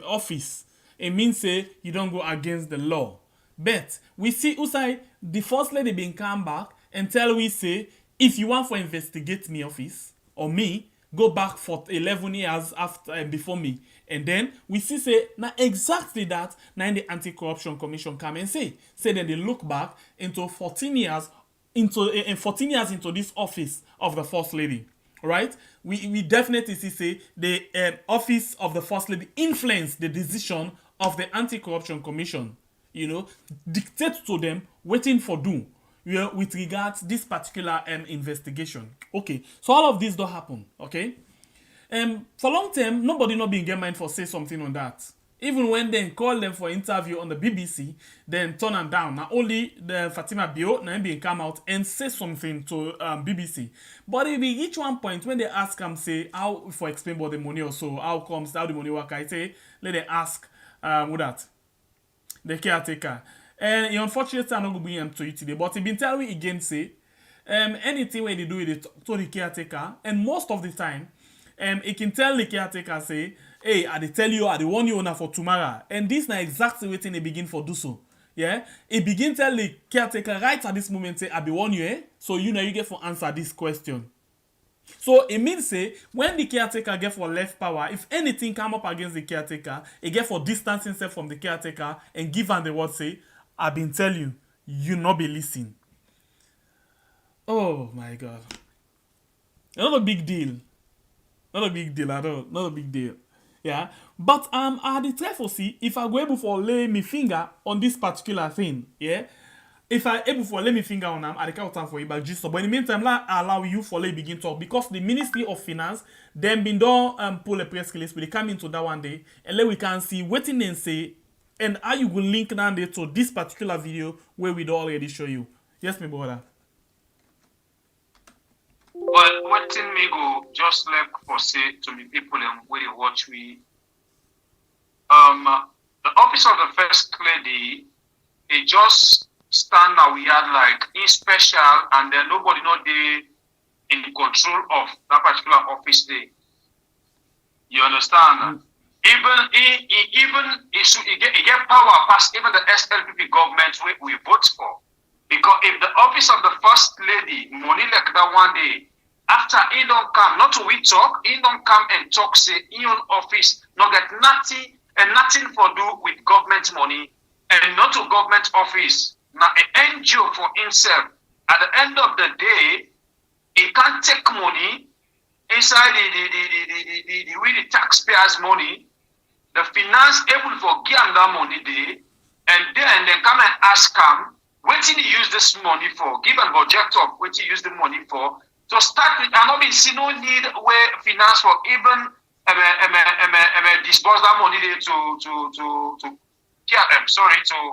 Speaker 2: office, it means say you don't go against the law. But we see Usai, the first lady been come back and tell we say, if you want to investigate me office or me, go back for 11 years after before me. And then we see say now exactly that now the Anti-Corruption Commission come and say then they look back into 14 years into this office of the First Lady. Right? We definitely say the office of the First Lady influenced the decision of the Anti-Corruption Commission. Dictate to them waiting for do with regards this particular investigation. Okay, so all of this don't happen. Okay, for long term, nobody not being get mind for say something on that. Even when they call them for interview on the BBC, then turn them down. Now only the Fatima Bio now being come out and say something to BBC. But if we reach one point when they ask them say how for explain about the money or so, how the money work, I say let them ask who that the caretaker. And unfortunately I'm not going to bring him to you today. But he been telling me again say anything where they do it to the caretaker, and most of the time it can tell the caretaker say, hey, I tell you, I warn you now for tomorrow. And this now exactly what they begin for do so. Yeah? It begin tell the caretaker right at this moment, say, I be warn you, so you get for answer this question. So it means say, when the caretaker get for left power, if anything come up against the caretaker, it get for distance himself from the caretaker and give him the word say, I been tell you not be listening. Oh my God. Not a big deal. Not a big deal at all. Not a big deal. Yeah, but I had the try for see if I go able for lay my finger on this particular thing. Yeah, if I able for lay my finger on them, I can't time for you but just. But in the meantime, I allow you for lay begin talk because the Ministry of Finance then been done pull a press release. We come into that one day and then we can see what they say and how you will link down there to this particular video where we do already show you. Yes, my brother.
Speaker 1: Well, what thing me go just like for say to me people when they watch me. The office of the First Lady, it just stand now. We had like in special, and then nobody know they in control of that particular office day. You understand? Even it get power past even the SLPP government we vote for, because if the office of the First Lady money like that one day. After he don't come, not to we talk, he don't come and talk, say, in own office, not get nothing and nothing for do with government money and not to government office. Now, an NGO for himself, at the end of the day, he can't take money inside the taxpayers' money, the finance able for give him that money there, and then come and ask him, what did he use this money for? Give an objective of what he used the money for. To start with, I know we see no need where finance for even disburse that money there to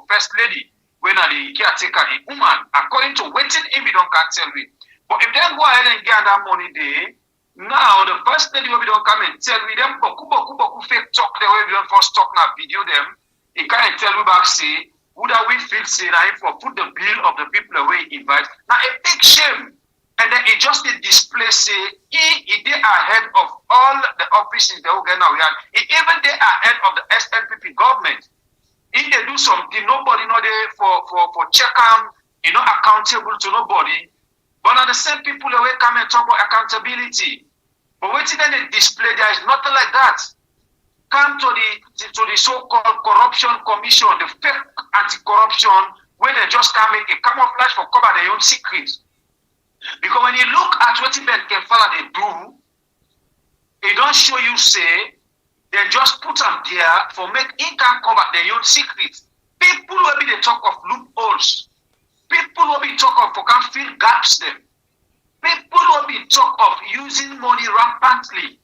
Speaker 1: First Lady when the caretaker the woman according to waiting if we don't can't tell me. But if they go ahead and get that money there, now the First Lady will be don't come and tell me them boku fake talk the way we don't first talk now video them. He can't tell me back say would we feel say that for put the bill of the people away invite. Now a big shame. And then it just did display say he did ahead of all the offices that we now have. He even did ahead of the SLPP government. If they do something, nobody know there for check them, accountable to nobody. But now the same people that will come and talk about accountability. But waiting then they display, there is nothing like that. Come to the so-called corruption commission, the fake anti-corruption, where they just come make a camouflage for cover their own secrets. Because when you look at what Ben Kefala they do, it don't show you say They just put them there for make income cover their own secrets. People will be the talk of loopholes. People will be talk of for can fill gaps them. People will be talk of using money rampantly.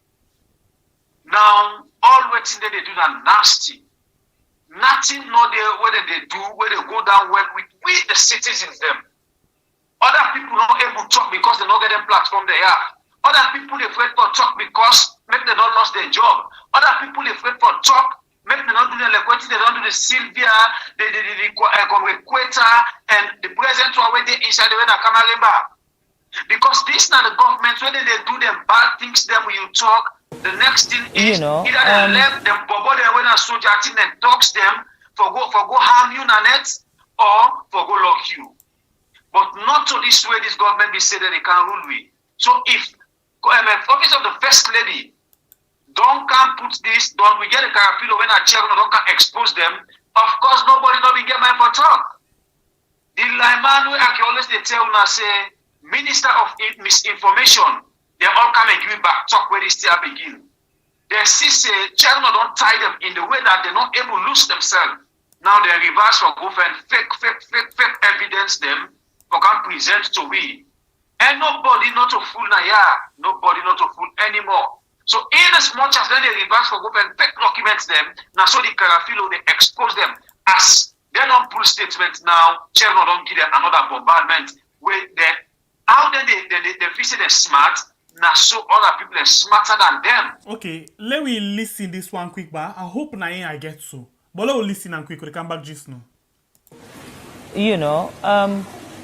Speaker 1: Now, all what they do are nasty. Nothing no they whether they do, where they go down well with we the citizens them. Other people not able to talk because they not get a platform they are. Other people they afraid for talk because maybe they not lost their job. Other people they afraid for talk, maybe they not do the equity, they don't do the Sylvia, the Equator, and the president who are waiting inside the way that Kamaremba. Because this not the government, whether they do them bad things, then when you talk, the next thing is either they left them, bobo they when a soldier thing and talks them for go harm you net or for go lock you. But not to this way this government be said that they can rule we. So if office of the first lady don't come put this, don't we get a carapilo when a chairman don't can expose them, of course nobody not be get mind for talk. The layman where I can always they tell now say Minister of Misinformation, they all come and give back talk where they still begin. They see say chairman don't tie them in the way that they're not able to lose themselves. Now they reverse for go and fake evidence them for can present to we. And nobody not to fool na ya, nobody not to fool anymore. So in as much as then they reverse for go and fake documents them, now so the Carafilo they expose them as they don't pull statements now, chairman don't give them another bombardment where they how then they feel say they're smart, now so other people are smarter than them.
Speaker 2: Okay, let me listen this one quick, but I hope I get so. But let me listen and quick, we come back just now.
Speaker 10: You know,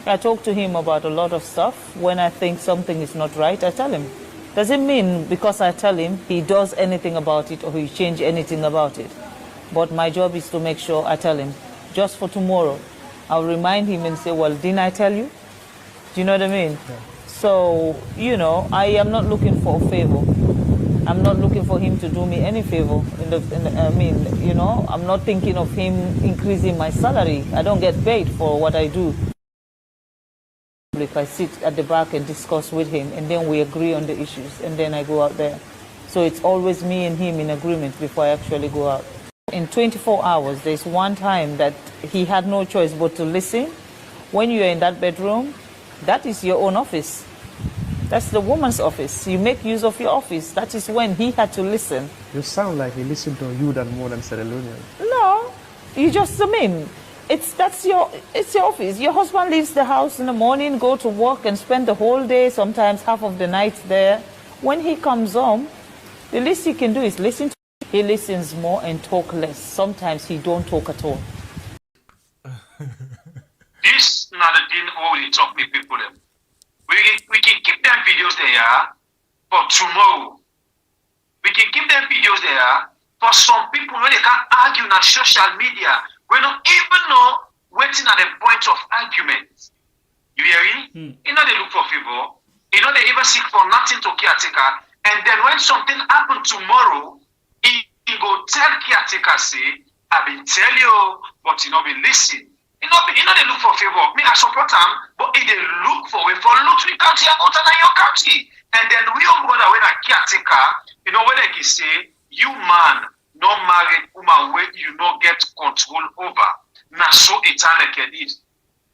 Speaker 10: I talk to him about a lot of stuff. When I think something is not right, I tell him. Doesn't mean because I tell him he does anything about it or he change anything about it. But my job is to make sure I tell him. Just for tomorrow, I'll remind him and say, well, didn't I tell you? Do you know what I mean? Yeah. So, you know, I am not looking for a favor. I'm not looking for him to do me any favor. I mean, you know, I'm not thinking of him increasing my salary. I don't get paid for what I do. I sit at the back and discuss with him, and then we agree on the issues, and then I go out there. So it's always me and him in agreement before I actually go out. In 24 hours, there's one time that he had no choice but to listen. When you're in that bedroom, that is your own office. That's the woman's office. You make use of your office. That is when he had to listen.
Speaker 13: You sound like he listened to you than more than Sierra Leone.
Speaker 10: No, you just, I mean, it's your office. Your husband leaves the house in the morning, go to work and spend the whole day, sometimes half of the night there. When he comes home, the least he can do is listen to him. He listens more and talk less. Sometimes he don't talk at all.
Speaker 1: This not the thing we talk with people them. We can keep them videos there for tomorrow. We can keep them videos there for some people when they can't argue on social media. We don't even know waiting at the point of argument. You hear me? You know they look for favor. You know they even seek for nothing to caretaker. And then when something happen tomorrow, he go tell caretaker say, I've been tell you, but you know be listen. You know they look for favor. Me I support them, but if they look for way for Lutri County and out in your county. And then we all brother when a caretaker, you know when they can say, you man, no married woman where you no get control over. Now so it's like it is.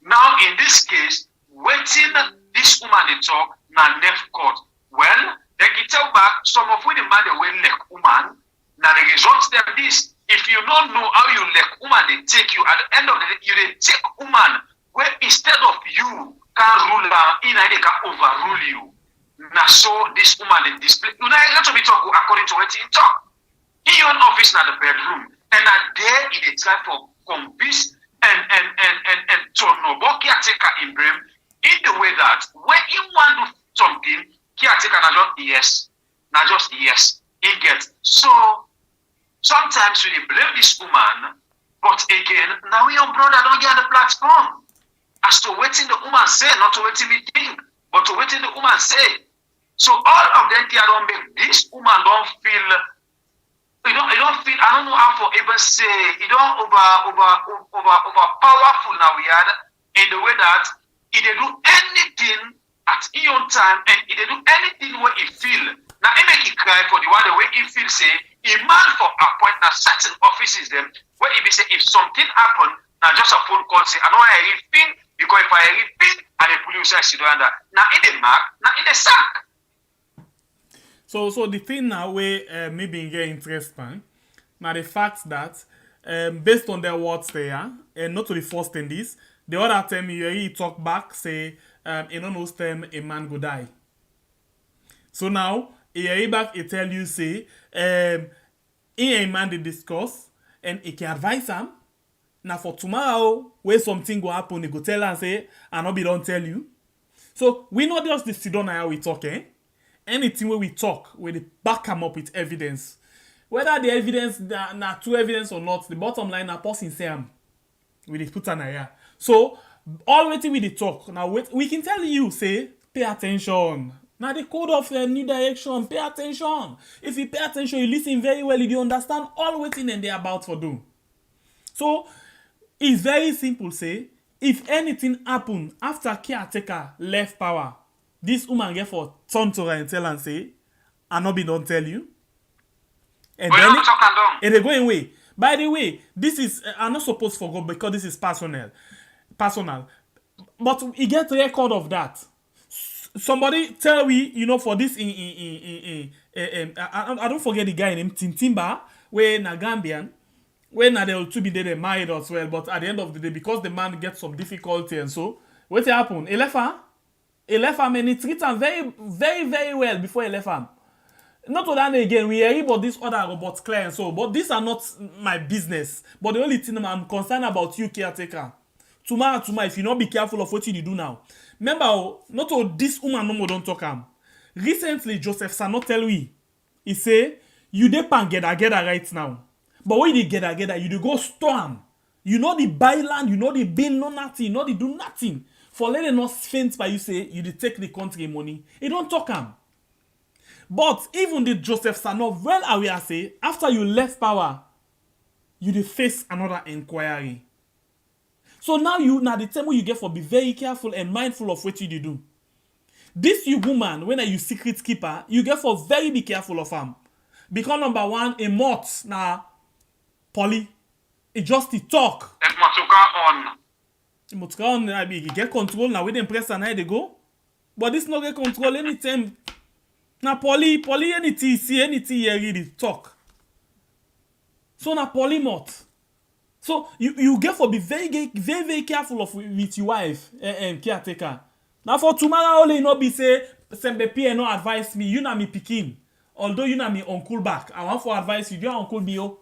Speaker 1: Now in this case, waiting this woman they talk now left court. Well, they can tell back some of when the man they will like woman. Now the results them this. If you don't know how you like woman, they take you at the end of the day, you they take woman where instead of you can rule her in and they can overrule you. Now so this woman they display. You know, I got to be talk according to what he talk. In your office in the bedroom, and a there it is try for convince and turn no caretaker in brain in the way that when you want to do something, caretaker not just yes, he gets so. Sometimes we blame this woman, but again, now we your brother don't get the platform. As to waiting the woman say, not to waiting me think, but to waiting the woman say. So all of them they don't make this woman don't feel. You don't feel. I don't know how to even say. You don't over powerful now we are in the way that if they do anything at his own time and if they do anything where he feel. Now he make it cry for the one the way he feel say. a man for appoint na certain offices them where if you say if something happen, now just a phone call say I know I read because if I read and the police say sit under now in the mark, now in the sack.
Speaker 2: So the thing now where maybe get interest man, now the fact that based on their words there, and not to the first thing this, the other time he talk back say in almost time a man go die. So now he back he tell you say he a man they discuss and he can advise him. Now for tomorrow where something go happen, he go tell and say and not be don't tell you. So we not just the sit down how we talk, eh? Anything where we talk, where they back them up with evidence. Whether the evidence na true evidence or not, the bottom line na person say we dey put an eye. So all waiting with the talk. Now we can tell you say pay attention. Now the code of new direction, pay attention. If you pay attention, you listen very well, you understand all waiting and they about for do. So it's very simple. Say if anything happen after caretaker left power, this woman get for turn to her and tell and say, "I not be don't tell you." And then they go away. By the way, this is I'm not supposed to forget because this is personal. But he get record of that. Somebody tell me, for this I don't forget the guy named Tintimba, where na Gambian, where na they two be they married as well. But at the end of the day, because the man gets some difficulty and so, what happened? He left him and he treated him very, very, very well before he left him. Not to that again, we hear about this other robot client so, but these are not my business. But the only thing I'm concerned about you, caretaker. Tomorrow, if you not be careful of what you do now. Remember, not all this woman no more don't talk am. Recently, Joseph Sano tell we, he say, you dey pan get right now. But when you get you dey go storm. You know the buy land, you know the bill, no nothing, you know the do nothing. For letting us faint by you say, you dey take the country money. He don't talk am. But even the Joseph Sano well aware say, after you left power, you dey face another inquiry. So now the time where you get for be very careful and mindful of what you do. This you woman, when you secret keeper, you get for very be careful of him. Because number one, a mot na Polly. It just the talk. Motuka on I be get control now with them press and how they go. But this no get control anytime. Na Polly anything see anything you really talk. So na polymorph. So you get for be very careful of with your wife and caretaker. Now for tomorrow only not be say Sembepi no advise me, you na me pikin. Although you na me uncle back. I want for advice you do Uncle Bio.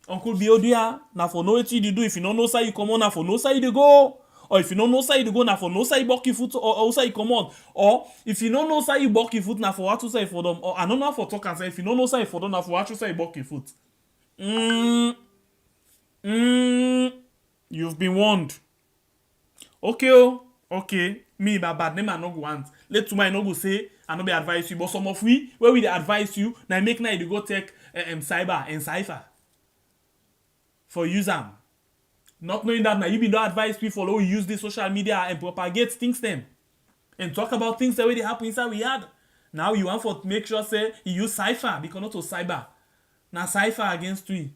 Speaker 2: Uncle Bio dia na for know what you do. If you don't know say you come on, na for know say you go. Or if you don't know say you go, na for know say you buck your foot or say you come on. Or if you don't know say you buck your foot, na for what to say for them. Or I don't know for talk and say if you don't know say for them, na for what to say you buck your foot. You've been warned. Okay. Me, my bad name I no go want. Let tomorrow no go say I no be advise you. But some of we, where we advise you, now make now you go take cyber and cipher for use them. Not knowing that now you be no advise people who use the social media and propagate things them. And talk about things that already happen inside we had. Now you want for make sure say you use cipher because not to cyber. Now cipher against we.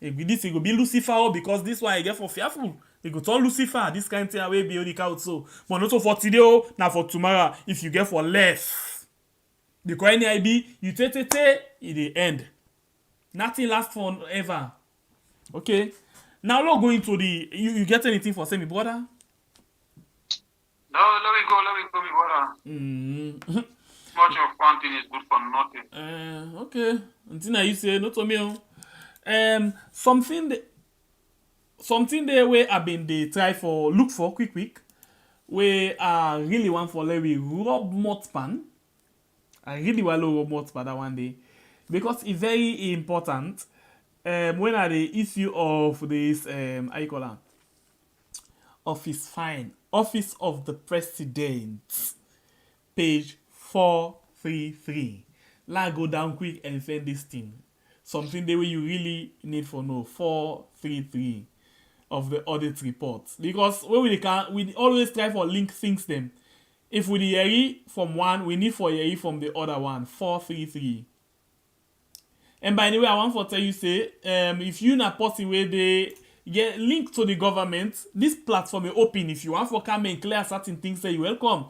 Speaker 2: This it go be Lucifer because this why I get for fearful. It go tell Lucifer this kind of thing away be the count so. But not for today now for tomorrow if you get for less. Because any IB you take it the end. Nothing lasts forever. Okay. Now let's go into the you get anything for say me brother?
Speaker 1: No, let me go, me brother. Much of one thing is good for nothing.
Speaker 2: Okay. Until you say not to me. Something there where I've been they try for look for quick where I really want for let me rub mouthpan. I really want to rub mouthpan that one day because it's very important. When are the issue of this how you call it? Office of the President, page 433. Let's go down quick and find this thing. Something there where you really need for know 433 of the audit report. Because when we always try for link things them. If we hear from one, we need for hear from the other one. 433. And by the way, I want to tell you, say, if you na person where they get linked to the government, this platform is open. If you want to come and clear certain things, say you welcome.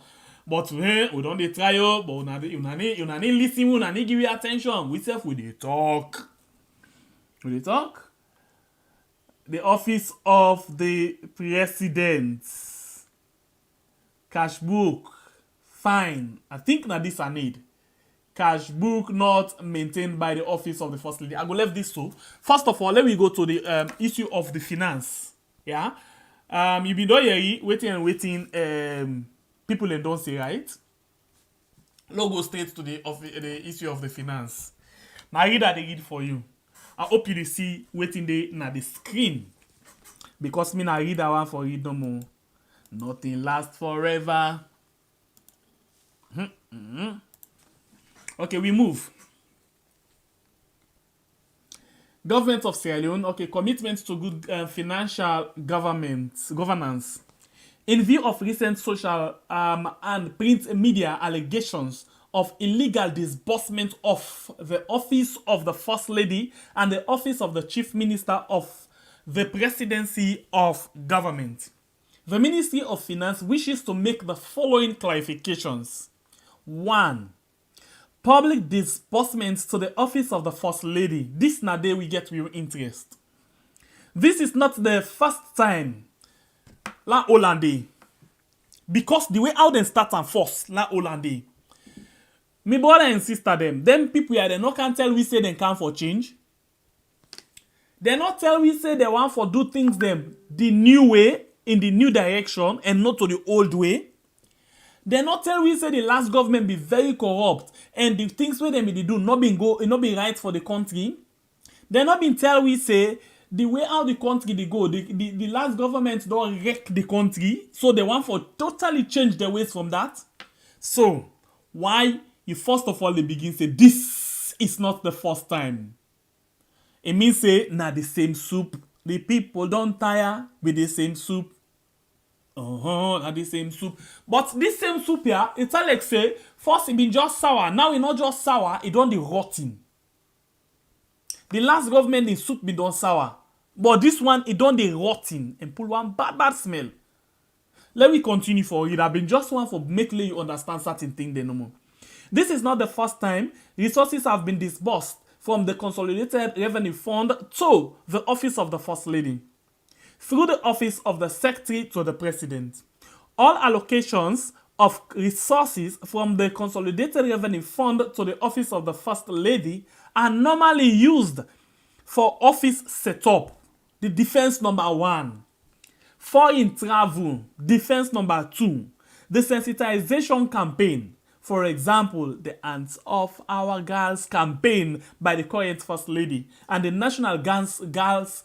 Speaker 2: But we don't dey try you, but you need listen, you need give you attention. We self we dey talk. We dey talk. The office of the president. Cash book. Fine. I think na this I need. Cash book not maintained by the office of the first lady. I go left this so. First of all, let me go to the issue of the finance. Yeah. You been doing waiting and waiting. People and don't say right. Let's go straight to the issue of the finance. Now I read that they read for you. I hope you see waiting there na the screen. Because me na read that one for read no more. Nothing lasts forever. Okay, we move. Government of Sierra Leone, okay, commitment to good financial governance. In view of recent social and print media allegations of illegal disbursement of the office of the First Lady and the office of the Chief Minister of the Presidency of Government, the Ministry of Finance wishes to make the following clarifications. 1. Public disbursements to the office of the First Lady. This na day we get real interest. This is not the first time La Hollande. Because the way how they start and force La Hollande. Me brother and sister them people here, they no can tell we say they come for change. They not tell we say they want for do things them the new way, in the new direction, and not to the old way. They not tell we say the last government be very corrupt and the things where they do not be right for the country. They not been tell we say the way how the country they go, the last government don't wreck the country, so they want for totally change their ways from that. So why you first of all they begin say this is not the first time. It means say na the same soup. The people don't tire with the same soup. Not the same soup. But this same soup here, it's like say, first it been just sour. Now it not just sour, it don't be rotten. The last government in soup be done sour. But this one, it don't be rotten and pull one bad smell. Let me continue for it. I've been just one for make you understand certain things no more. This is not the first time resources have been disbursed from the Consolidated Revenue Fund to the office of the First Lady, through the office of the Secretary to the President. All allocations of resources from the Consolidated Revenue Fund to the office of the First Lady are normally used for office setup, the defense number 1. Foreign travel, defense number 2. The sensitization campaign, for example, the Ants of Our Girls campaign by the current First Lady and the National Girls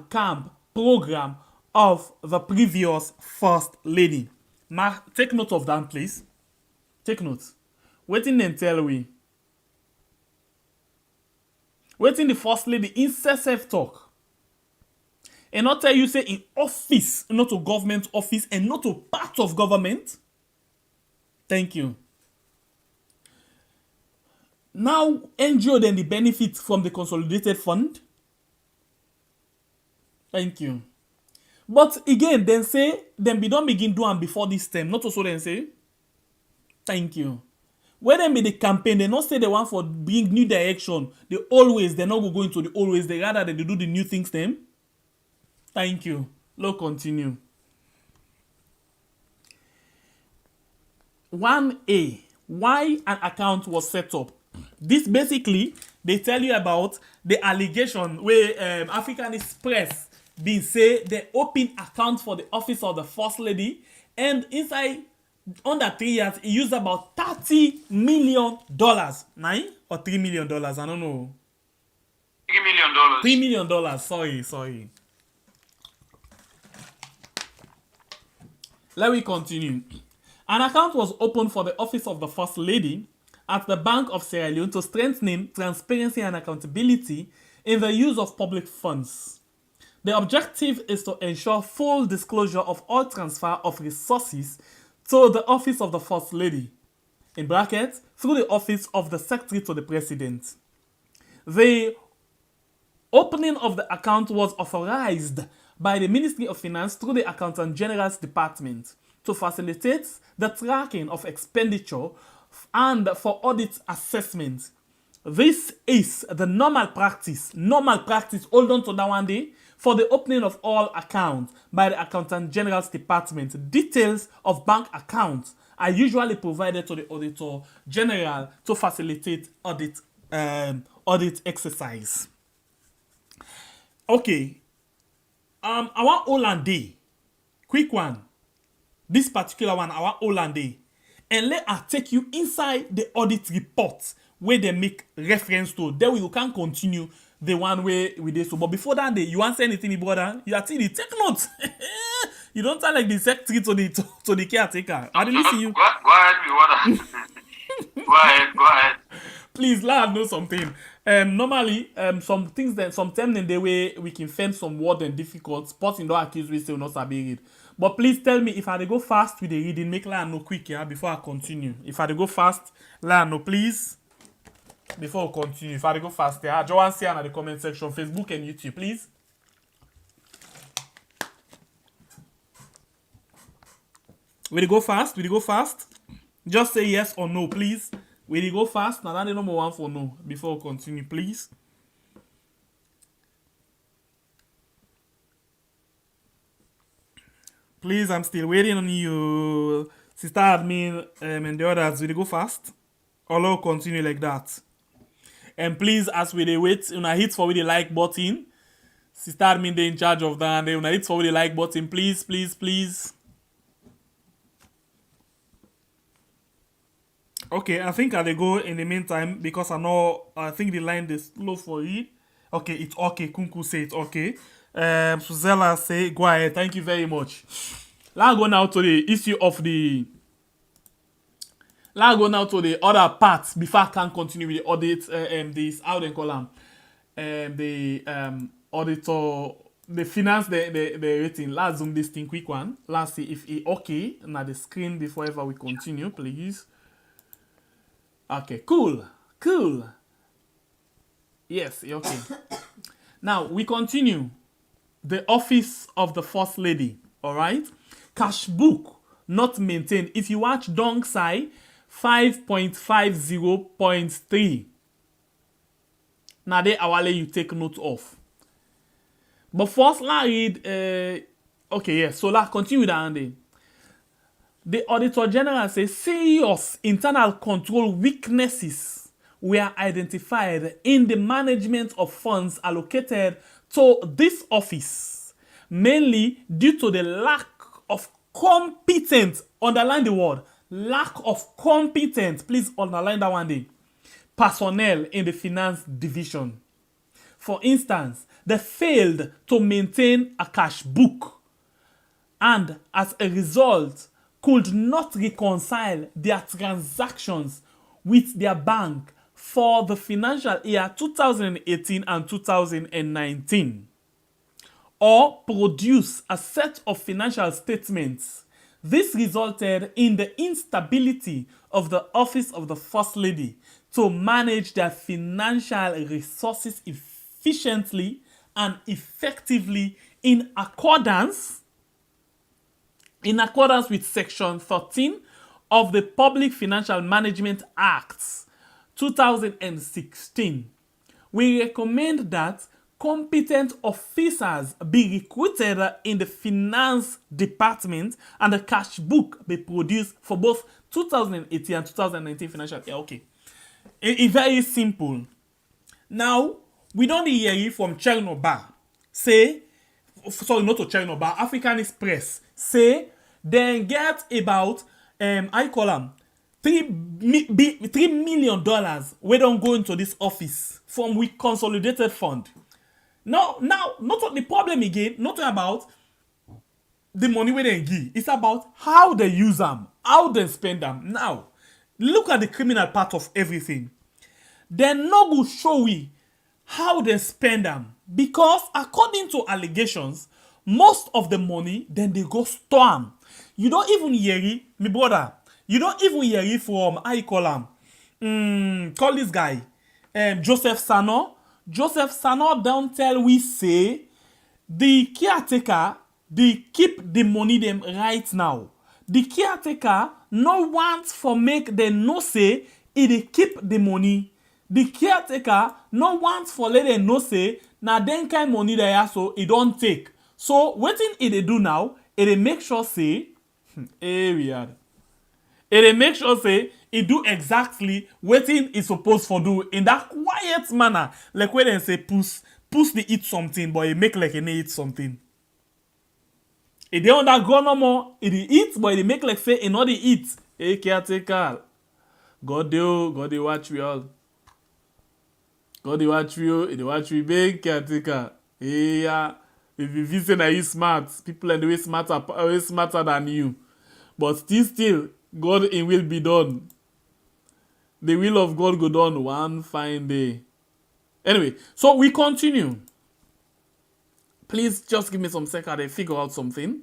Speaker 2: Camp program of the previous First Lady. Take note of that, please. Take note. Waiting and tell we. Waiting the First Lady in self talk. And not tell you say in office, not to government office, and not to part of government. Thank you. Now, NGO then the benefit from the consolidated fund. Thank you. But again, then say, then we don't begin doing before this time. Not also then say, thank you. When they be the campaign, they not say they want for bring new direction. They not go into the old ways. They rather they do the new things them. Thank you. Let's continue. 1A. Why an account was set up. This basically, they tell you about the allegation where African Express been say they open account for the office of the First Lady, and inside under 3 years, he used about $30 million. $9 or $3 million? I don't know.
Speaker 1: $3 million.
Speaker 2: $3 million. Sorry. Let me continue. An account was opened for the office of the First Lady at the Bank of Sierra Leone to strengthen transparency and accountability in the use of public funds. The objective is to ensure full disclosure of all transfer of resources to the office of the First Lady, in brackets, through the office of the Secretary to the President. The opening of the account was authorized by the Ministry of Finance through the Accountant General's Department to facilitate the tracking of expenditure and for audit assessment. This is the normal practice, hold on to that one day, for the opening of all accounts by the Accountant General's Department. Details of bank accounts are usually provided to the Auditor General to facilitate audit exercise. Okay, our Holland day, quick one. This particular one, our Holland day, and let us take you inside the audit report where they make reference to. Then we can continue the one way we did. So, but before that day, you want to say anything, brother? You are telling take notes. You don't sound like the secretary to the caretaker. I didn't see you.
Speaker 1: Go ahead, me brother. Go ahead.
Speaker 2: Please let us know something. Normally, some things that sometimes in the way we can find some word and difficult spots in the accuse we say not sabi read. But please tell me if I go fast with the reading, make let know quick yeah before I continue. If I go fast, let know please. Before we continue, if I go fast, yeah, just want to see in the comment section, Facebook and YouTube, please. Will you go fast? Will you go fast? Just say yes or no, please. Will you go fast? Now that's the number one for no. Before we continue, please. Please, I'm still waiting on you, Sister Admin and the others. Will you go fast? Or we'll continue like that. And please, as we dey wait, when I hit for the like button, Sister Admin they in charge of that. And when I hit for the like button, please, please, please. Okay, I think I'll go in the meantime because I think the line is slow for it. Okay, it's okay. Kunku say it's okay. Suzella say, go ahead. Thank you very much. Let's go now to the issue of the. Let's go now to the other parts before I can continue with the audit. This how they call them, the auditor, the finance, the rating. Let's zoom this thing quick one. Let's see if it okay. Now the screen before ever we continue, please. Okay, cool. Yes, okay. Now we continue. The office of the First Lady, all right? Cash book not maintained. If you watch Dong Sai 5.50.3, now they awale you take note of. But first, let's read. Okay, yes. So let's continue with that. Andy. The Auditor General says serious internal control weaknesses were identified in the management of funds allocated to this office, mainly due to the lack of competent, underline the word, lack of competent, please underline that one day, personnel in the finance division. For instance, they failed to maintain a cash book and as a result could not reconcile their transactions with their bank for the financial year 2018 and 2019, or produce a set of financial statements. This resulted in the instability of the office of the First Lady to manage their financial resources efficiently and effectively in accordance with Section 13 of the Public Financial Management Act 2016. We recommend that competent officers be recruited in the finance department and the cash book be produced for both 2018 and 2019 financial year. Okay. It's very simple. Now, we don't hear from Chernobyl. Sorry, not to Chernobyl, African Express. Say, they get about, I call them, $3 million we don't go into this office from we consolidated fund. Now, not the problem again, not about the money we they give. It's about how they use them, how they spend them. Now, look at the criminal part of everything. They no go show we how they spend them. Because according to allegations, most of the money, then they go store them. You don't even hear it, my brother. You don't even hear it from, I call him, call this guy, Joseph Sano, Joseph Sano don't tell we say the caretaker they keep the money them right now. The caretaker no wants for make them no say it they keep the money. The caretaker no wants for let them no say na then kind money they are so it don't take. So wetin it they do now? It they make sure say weird. It dey make sure say e do exactly wetin e suppose for do in that quiet manner, like when dem say puss dey eat something but e make like e no eat something. E dey underground no more, e dey eat but e dey make like say e no dey eat. Hey caretaker, God dey watch we all. God dey watch you, e dey watch we big caretaker. Hey yeah, if you feel say na you smart, people are the way smarter than you. But still, God in will be done. The will of God go done one fine day. Anyway, so we continue. Please just give me some sec and I figure out something.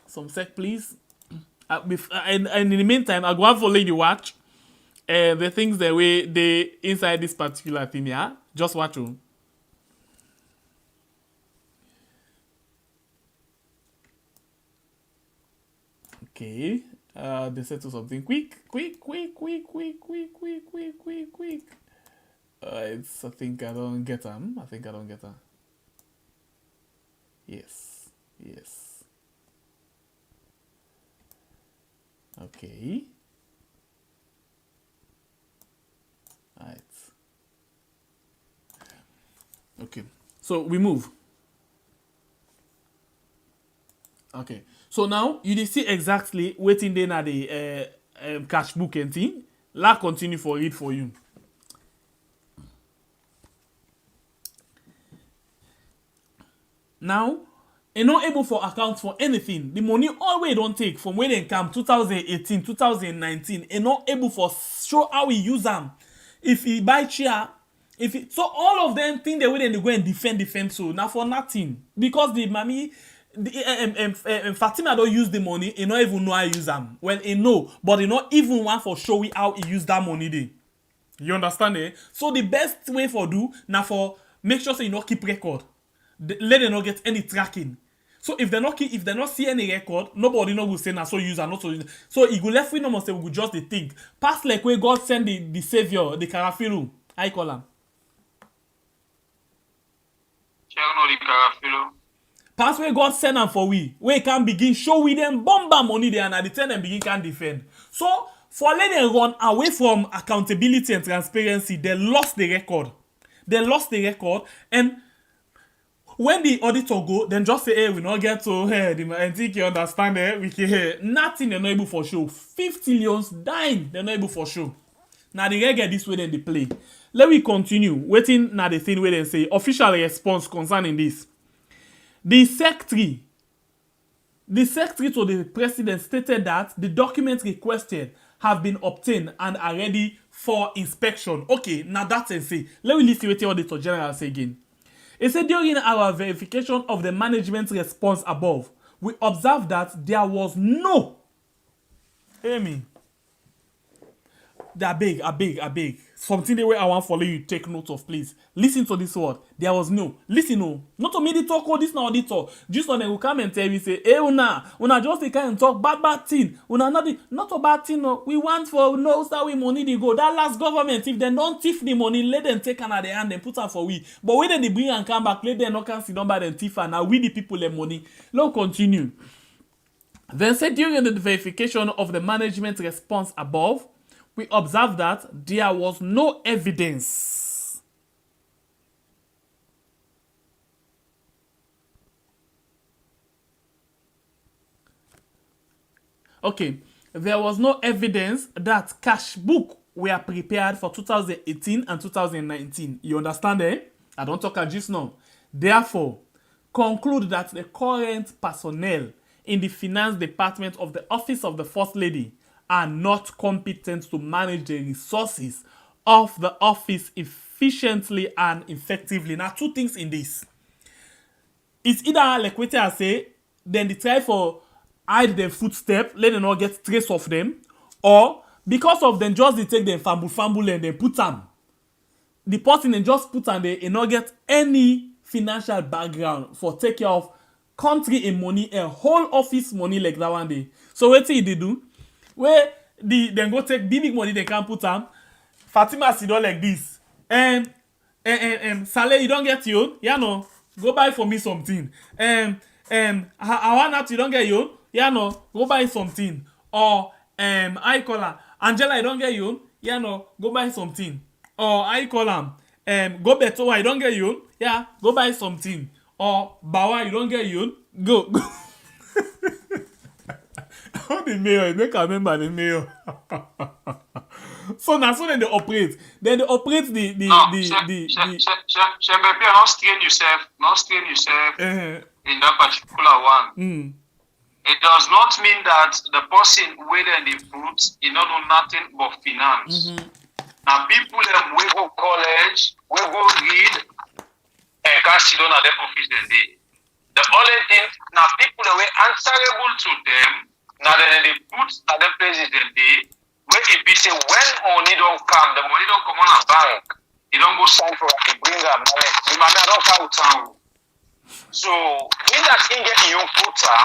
Speaker 2: Some sec, please. And in the meantime, I'll go and follow you watch. The things that they inside this particular thing, yeah? Just watch you. Okay. They said to something quick. It's I think I don't get them. Yes. Okay. Right. Okay. So we move. Okay. So now you see exactly waiting there na the cash book and thing. La continue for read for you. Now, you're not able for account for anything. The money always don't take from when they come 2018, 2019. You're not able for show how we use them. If he buy chair, so all of them think they will then go and defend so now for nothing because the mommy. Fatima don't use the money, he not even know how to use them. Well, he know, but he not even want for show we how he use that money dey. You understand eh? So the best way for do now for make sure so you not keep record. Let them not get any tracking. So if they not see any record, nobody no go say na so use and not so use. So he go left we no must say we go just the think. Pass like where God send the savior, the Karafilu. I call him. Pass where God send them for we. Where can begin show we them bomba money there and at the time them begin can defend. So for let them run away from accountability and transparency, they lost the record. And when the auditor go, then just say, hey, we not get to I think you understand we can nothing they're not able for show. 50 millions dying, they're not able for show. Now the get this way then they play. Let me continue. Waiting now the thing where they say official response concerning this. The secretary to the president stated that the documents requested have been obtained and are ready for inspection. Okay, now that's it. Say. Let me listen to what the Auditor General say again. He said during our verification of the management response above, we observed that there was no. Hear me. I beg. Something the way I want follow you take note of, please. Listen to this word. There was no. Listen, no. Not to me the talk this now auditor. Just when they will come and tell you, say, hey, una just the kind of talk bad thing. Una not a bad thing, no. We want for knows that we money they go. That last government, if they don't thief the money, let them take another hand and put them for we. But when they bring and come back, let them not can sit down by them thief and now we the people the money. Let's continue. Then said during the verification of the management response above, we observed that there was no evidence there was no evidence that cash book were prepared for 2018 and 2019. You understand I don't talk just now. Therefore, conclude that the current personnel in the finance department of the office of the First Lady are not competent to manage the resources of the office efficiently and effectively. Now, two things in this. It's either, like what I say, then they try for hide their footstep, let them not get trace of them, or because of them, just they take them fumble and they put them. the person and just put on there and not get any financial background for take care of country in money, a whole office money like that one day. So what they do? Where then go take big money they can put on. Fatima sit down like this. Saleh, you don't get you? Yeah, no. Go buy for me something. Awana, you don't get you? Yeah, no. Go buy something. Or I call her Angela, you don't get you? Yeah, no. Go buy something. Or I call him go better, I don't get you? Yeah, go buy something. Or Bawa, you don't get you? Go. How the mayor? Make a remember the mayor. So now, so then they operate. Then they operate the
Speaker 1: Shembepe, not strain yourself in that particular one. It does not mean that the person where they put, you don't know nothing but finance. Now people we go college, we go read, and can't sit down at their office then day. The only thing now people that were answerable to them, now they put at the places then day. Where if we say when money don't come, the money don't come on a bank, you don't go sign for it, bring that money. The money don't come town. So in that thing get in your footer,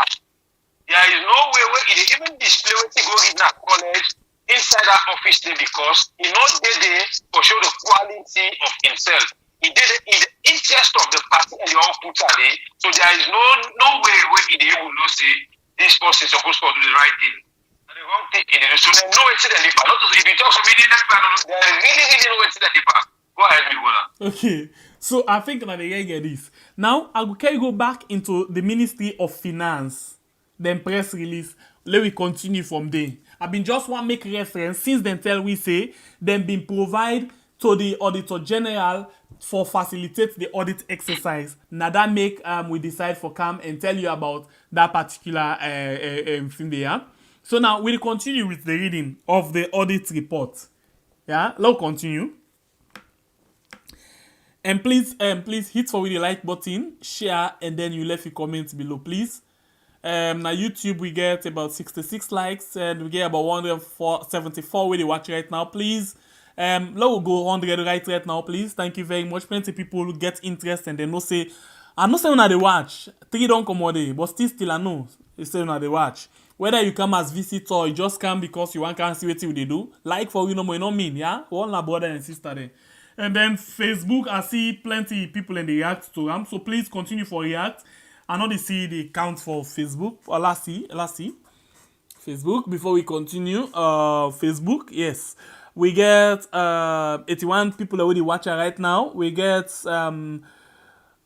Speaker 1: there is no way where it even display where you go in that college inside that office there because he not there for show the quality of himself. He did it in the interest of the party and your own footer there. So there is no way where he will not say this person is supposed to do the right thing. The wrong thing, so they know it's the difference. Not if you talk to me, they really know it's the difference. Go ahead, Migola.
Speaker 2: Okay, so I think that they get this. Now, I can go back into the Ministry of Finance, then press release. Let me continue from there. I've been just want to make reference since then tell we say then been provide to the Auditor General for facilitate the audit exercise. Now that make we decide for come and tell you about that particular thing there. So now we'll continue with the reading of the audit report. Yeah, let's continue. And please hit for the like button, share, and then you left your comments below, please. Now YouTube we get about 66 likes and we get about 174 where they watch right now, please. Let's go 100 right now, please. Thank you very much. Plenty of people get interest and they know say I know say when they watch 3 don't come all day, but still I know it's say when they watch. Whether you come as visitor or you just come because you want to see what they do, like for you know more, you know mean, yeah? All our brother and sister there. And then Facebook, I see plenty of people and they react to them. So please continue for react. I know they see the count for Facebook. Let's see. Facebook, before we continue. Facebook, yes. We get 81 people already watching right now. We get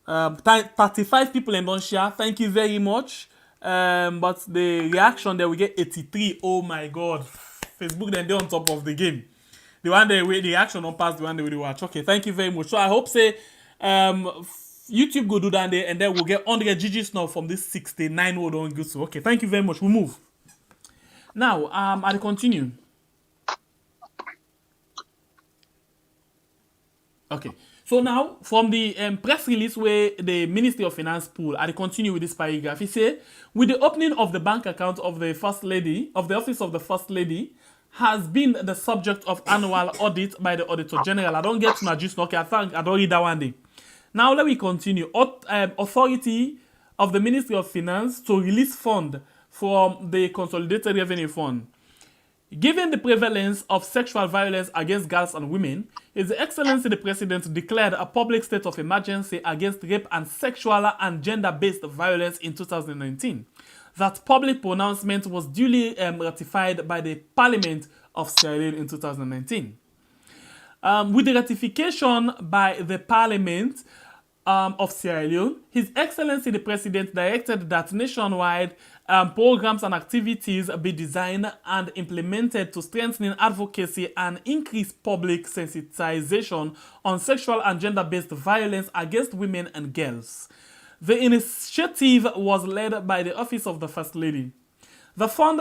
Speaker 2: 35 people and don't share. Thank you very much. But the reaction there we get 83. Oh my god. Facebook then they're on top of the game. The one they the reaction don't pass the one they will watch. Okay, thank you very much. So I hope say YouTube go do that there and then we'll get 100 GGs now from this 69 we don't go so. Okay, thank you very much. We move. Now I'll continue. Okay. So now, from the press release where the Ministry of Finance pulled, I continue with this paragraph. He said, with the opening of the bank account of the First Lady, of the Office of the First Lady, has been the subject of annual audit by the Auditor General. I don't get to my just okay, I don't read that one day. Now let me continue. Authority of the Ministry of Finance to release fund from the Consolidated Revenue Fund. Given the prevalence of sexual violence against girls and women, His Excellency the President declared a public state of emergency against rape and sexual and gender-based violence in 2019. That public pronouncement was duly ratified by the Parliament of Sierra Leone in 2019. With the ratification by the Parliament of Sierra Leone, His Excellency the President directed that nationwide programs and activities be designed and implemented to strengthen advocacy and increase public sensitization on sexual and gender-based violence against women and girls. The initiative was led by the Office of the First Lady. The fund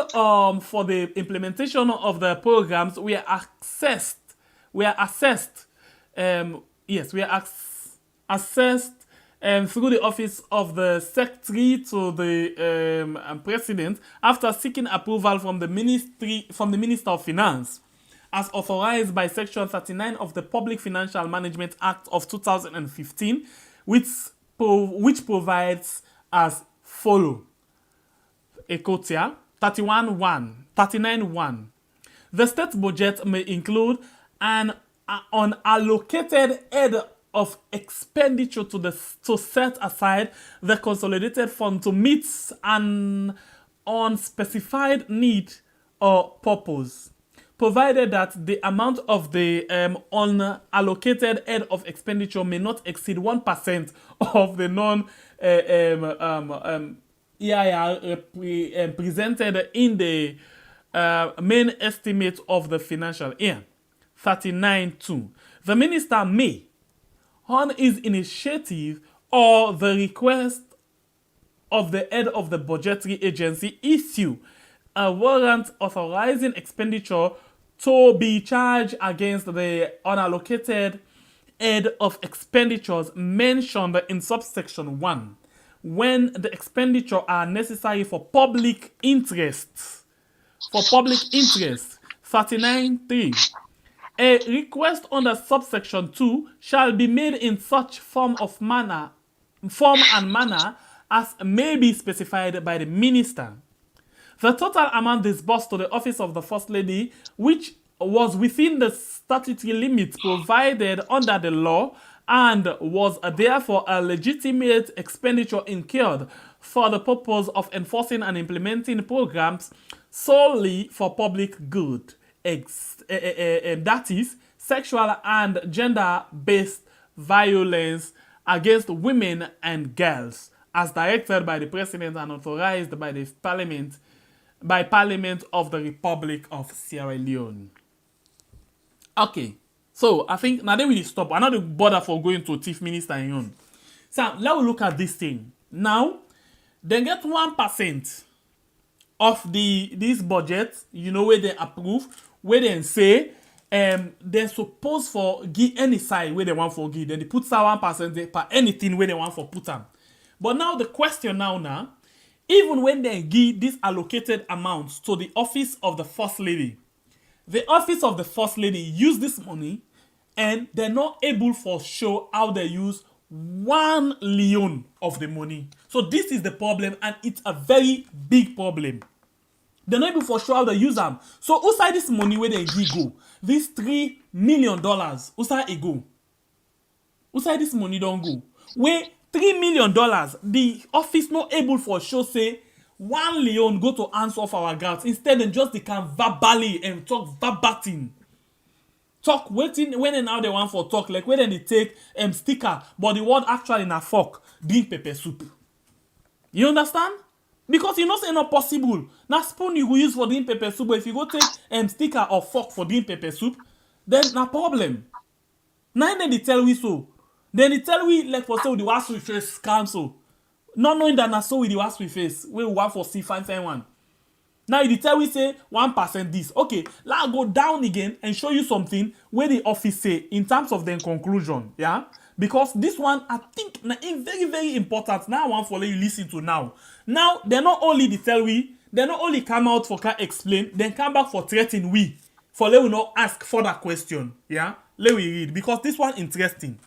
Speaker 2: for the implementation of the programs were assessed through the Office of the Secretary to the President after seeking approval from the Minister of Finance. as authorized by Section 39 of the Public Financial Management Act of 2015, which provides as follow. A quote here, 39.1. The state budget may include an unallocated head of expenditure to set aside the consolidated fund to meet an unspecified need or purpose, provided that the amount of the unallocated head of expenditure may not exceed 1% of the EIR presented in the main estimate of the financial year. 39.2. The minister may, on his initiative or the request of the head of the budgetary agency, issue a warrant authorizing expenditure to be charged against the unallocated head of expenditures mentioned in subsection 1 when the expenditure are necessary for public interest. 39.3. A request under subsection 2 shall be made in such form and manner as may be specified by the minister. The total amount disbursed to the office of the First Lady, which was within the statutory limits provided under the law and was therefore a legitimate expenditure incurred for the purpose of enforcing and implementing programs solely for public good, that is, sexual and gender-based violence against women and girls, as directed by the President and authorized by the Parliament of the Republic of Sierra Leone. Okay, so I think now then we stop. I'm not bother for going to Chief Minister Yon. So let's look at this thing. Now, they get 1% of this budget, where they approve, where they say they're supposed for give any side where they want for give. Then they put 1% per anything where they want for put them. But now the question now, even when they give this allocated amounts to the office of the First Lady, the office of the First Lady use this money and they're not able for show how they use 1 leon of the money. So this is the problem, and it's a very big problem. They're not able for sure how they use them. So who side this money where they give go? This $3 million, who side it go? Who side this money don't go? Where $3 million, the office not able for sure say 1 leon go to hands of our guards. Instead, they can verbally and talk verbatim. Talk waiting when and now they want for talk, like when they take sticker, but the word actually in a fork, drink pepper soup. You understand? Because you know say not possible. Now spoon you go use for drink pepper soup, but if you go take sticker or fork for drink pepper soup, then no problem. Now then they tell we so. Then they tell we like for say the was we face cancel. Not knowing that na so with the was we face, we want for see fine one. Now you tell we say 1% this. Okay, let's go down again and show you something where the office say in terms of the conclusion. Yeah? Because this one I think is very, very important. Now I want for you listen to now. Now they're not only the tell we, they not only come out for can explain, then come back for threaten we. For let we not ask further question. Yeah? Let we read because this one interesting.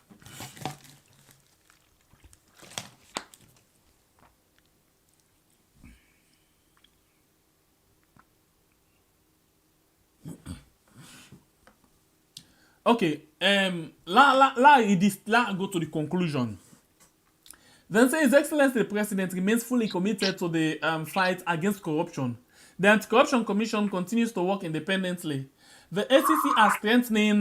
Speaker 2: Okay, la go to the conclusion. Then say His Excellency the President remains fully committed to the fight against corruption. The Anti-Corruption Commission continues to work independently. The ACC are strengthening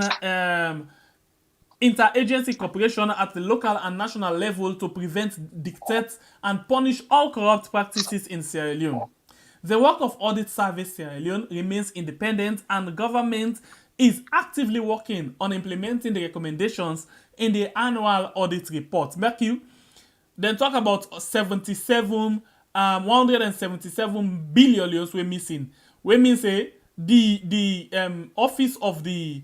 Speaker 2: interagency cooperation at the local and national level to prevent, dictate, and punish all corrupt practices in Sierra Leone. The work of Audit Service Sierra Leone remains independent, and the government is actively working on implementing the recommendations in the annual audit report. Mercury then talk about 177 billion we're missing. We mean say the office of the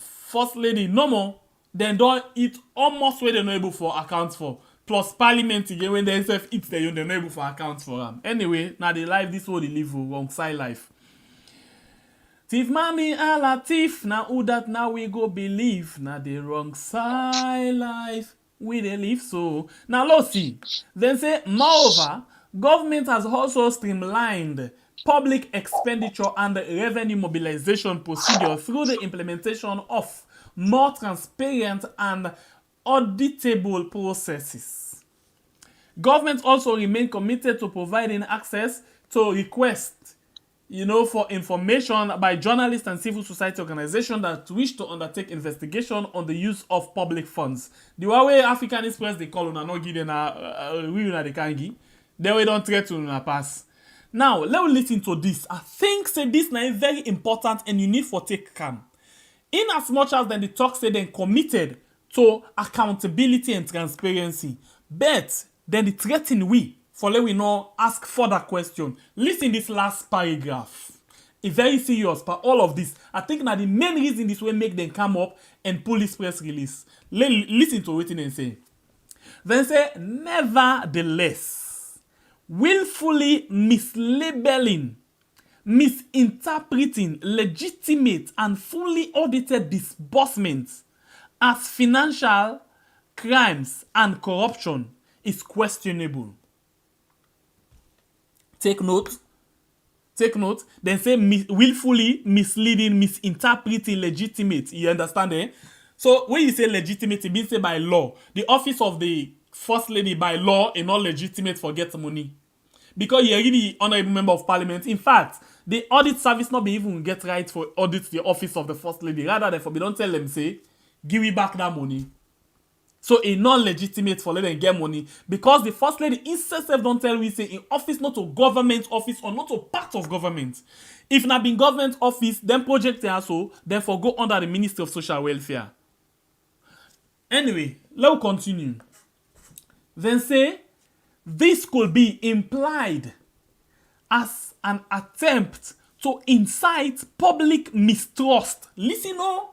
Speaker 2: First Lady no more, then don't eat almost where they're not able for accounts for. Plus parliament again when they self eat they're not able for accounts for them. Anyway, now they live this way they live alongside life. Thief mommy a la thief, now who that now we go believe, now the wrong side life we dey live so. Now let's see. Then say, moreover, government has also streamlined public expenditure and revenue mobilization procedure through the implementation of more transparent and auditable processes. Government also remain committed to providing access to requests, for information by journalists and civil society organizations that wish to undertake investigation on the use of public funds. The way African Express they call on not give them they can give. Then we don't try to pass. Now let's listen to this. I think say this now is very important and you need for take calm. In as much as then the talk say then committed to accountability and transparency, but then the threaten we for let we know ask further question. Listen this last paragraph. It's very serious, but all of this, I think now the main reason this will make them come up and pull this press release. Listen to what they say. Then say, nevertheless, willfully mislabeling, misinterpreting legitimate and fully audited disbursements as financial crimes and corruption is questionable. Take note. Then say willfully misleading, misinterpreting legitimate. You understand, eh? So when you say legitimate, it means say by law. The office of the first lady by law is not legitimate for get money. Because you're really honorable member of parliament. In fact, the audit service not be even get right for audit the office of the first lady. Rather than for we don't tell them say, give me back that money. So it's not legitimate for let them get money because the first lady herself don't tell we say in office not to government office or not to part of government. If not been government office, then project also then for go under the Ministry of Social Welfare. Anyway, let's continue. Then say this could be implied as an attempt to incite public mistrust. Listen, no.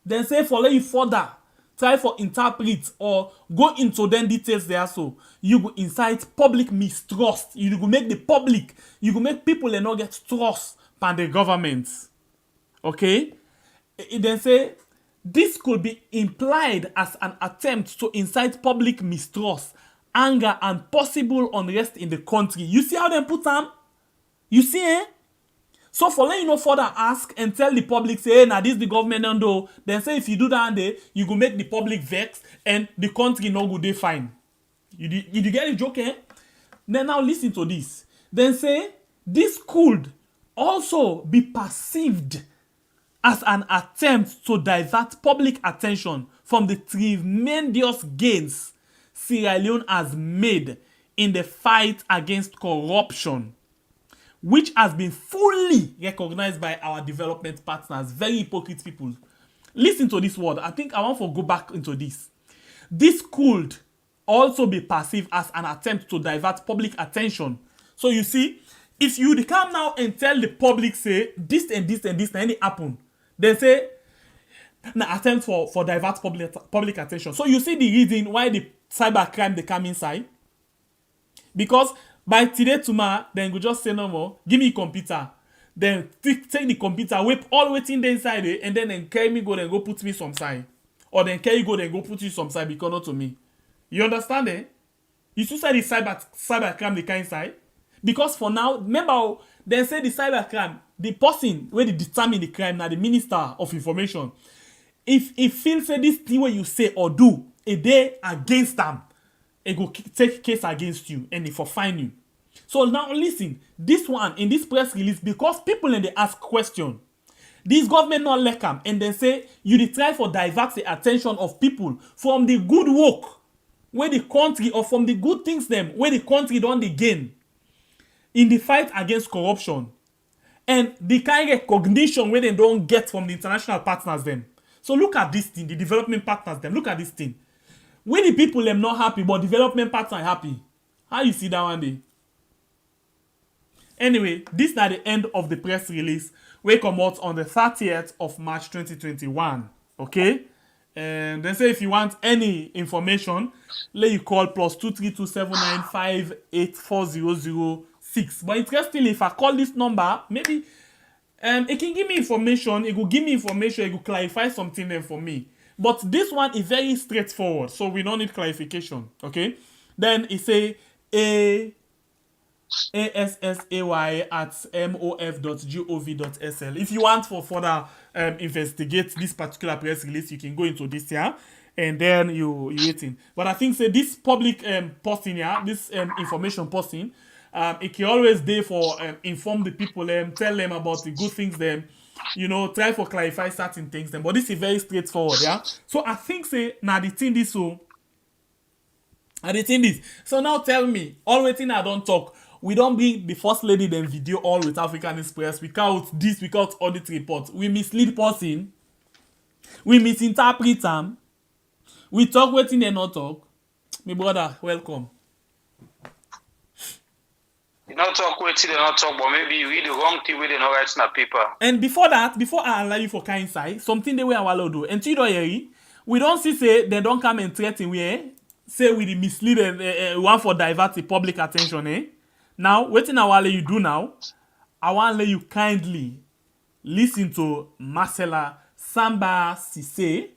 Speaker 2: Then say for let you further. Try for interpret or go into them details there so you go incite public mistrust. You go make the public, you go make people and not get trust by the government. Okay? It then say this could be implied as an attempt to incite public mistrust, anger, and possible unrest in the country. You see how they put them? You see, eh? So for let you know further ask and tell the public say, hey, now this the government don't do. Then say if you do that day, you go make the public vex and the country no go dey fine. You get the joke, eh? Then now listen to this. Then say this could also be perceived as an attempt to divert public attention from the tremendous gains Sierra Leone has made in the fight against corruption, which has been fully recognized by our development partners. Very hypocrite people. Listen to this word. I think I want to go back into this. This could also be perceived as an attempt to divert public attention. So you see, if you come now and tell the public, say, this and this and this, and it happen, then say, na attempt for divert public attention. So you see the reason why the cybercrime they come inside? Because by today tomorrow, then you just say no more. Give me a computer. Then take the computer, whip all waiting there inside it, and then carry me go then go put me some side. Or then carry go then go put you some side because not to me. You understand, eh? You still say the cybercrime the kind inside? Because for now, remember, they say the cybercrime, the person where they determine the crime now, the Minister of Information. If feels say this thing what you say or do, a day against them, it go take case against you and it for fine you. So now listen, this one in this press release, because people and they ask question, this government not like them and they say you dey try for divert the attention of people from the good work where the country or from the good things them where the country don't dey gain in the fight against corruption and the kind of recognition where they don't get from the international partners them. So look at this thing, the development partners them. Look at this thing. When the people them not happy, but development partner happy. How you see that one day? Anyway, this is the end of the press release. We come out on the 30th of March 2021. Okay? And then say if you want any information, let you call +23279584006. But interestingly, if I call this number, maybe it can give me information, it will give me information, it will clarify something then for me. But this one is very straightforward, so we don't need clarification, okay? Then it say assay@mof.gov.sl. If you want for further investigate this particular press release, you can go into this here, and then you waiting. But I think say this public posting here, this information posting, it can always there for inform the people, tell them about the good things, them, try for clarify certain things. Them. But this is very straightforward, yeah. So I think say now the thing this so. And the thing is, so now tell me, all waiting I don't talk. We don't bring the first lady then video all with African Express without this, without audit report. We mislead person. We misinterpret them. We talk waiting they not talk. My brother, welcome.
Speaker 1: You not talk waiting they not talk, but maybe you read the wrong thing with the not write in a paper.
Speaker 2: And before that, before I allow you for kind side, something they way I will do. And you don't hear, we don't see say they don't come and threaten we say we mislead one for divert the public attention, eh? Now, waiting I want you do now, I want to let you kindly listen to Marcella Samba Sise,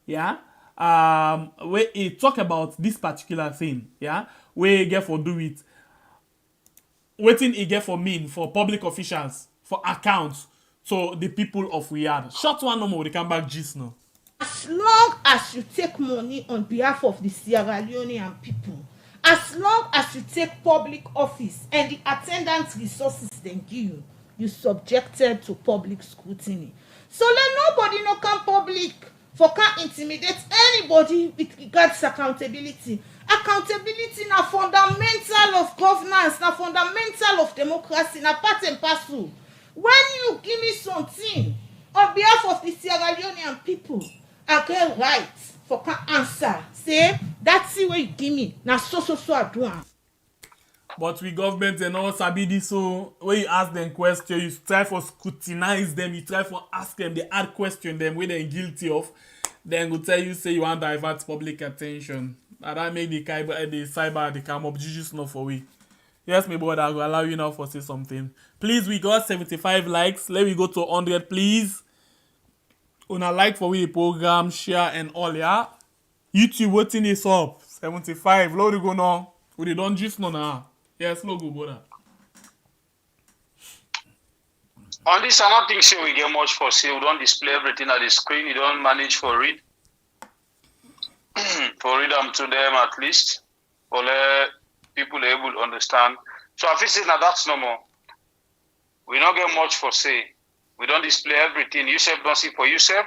Speaker 2: yeah, where he talk about this particular thing, yeah, where he get for do it, waiting he get for mean for public officials, for accounts, so the people of Riyadh. Short one no more, they come back just now.
Speaker 11: As long as you take money on behalf of the Sierra Leonean people, as long as you take public office and the attendant resources they give you, you subjected to public scrutiny. So let nobody no come public for can intimidate anybody with regards to accountability. Accountability na fundamental of governance, na fundamental of democracy, na part and parcel. When you give me something on behalf of the Sierra Leonean people, I get right for can answer. Say that's the way you give me. Now so I do.
Speaker 2: But we government and all sabi this, so when you ask them questions, you try for scrutinize them, you try for ask them, they add question them where they're guilty of, then go tell you say you want to divert public attention. And that make the cyber they come up just not for we. Yes, my brother, I will allow you now for say something. Please, we got 75 likes. Let me go to 100, please. Una like for we program, share and all, yeah. YouTube waiting this up. 75. Load go now. We don't just know now. Yes, no go brother.
Speaker 1: On this, I don't think so we get much for say. We don't display everything at the screen. You don't manage for read. For read them to them at least. For let people able to understand. So I feel say now that's no more. We don't get much for say. We don't display everything. Yourself don't see for yourself.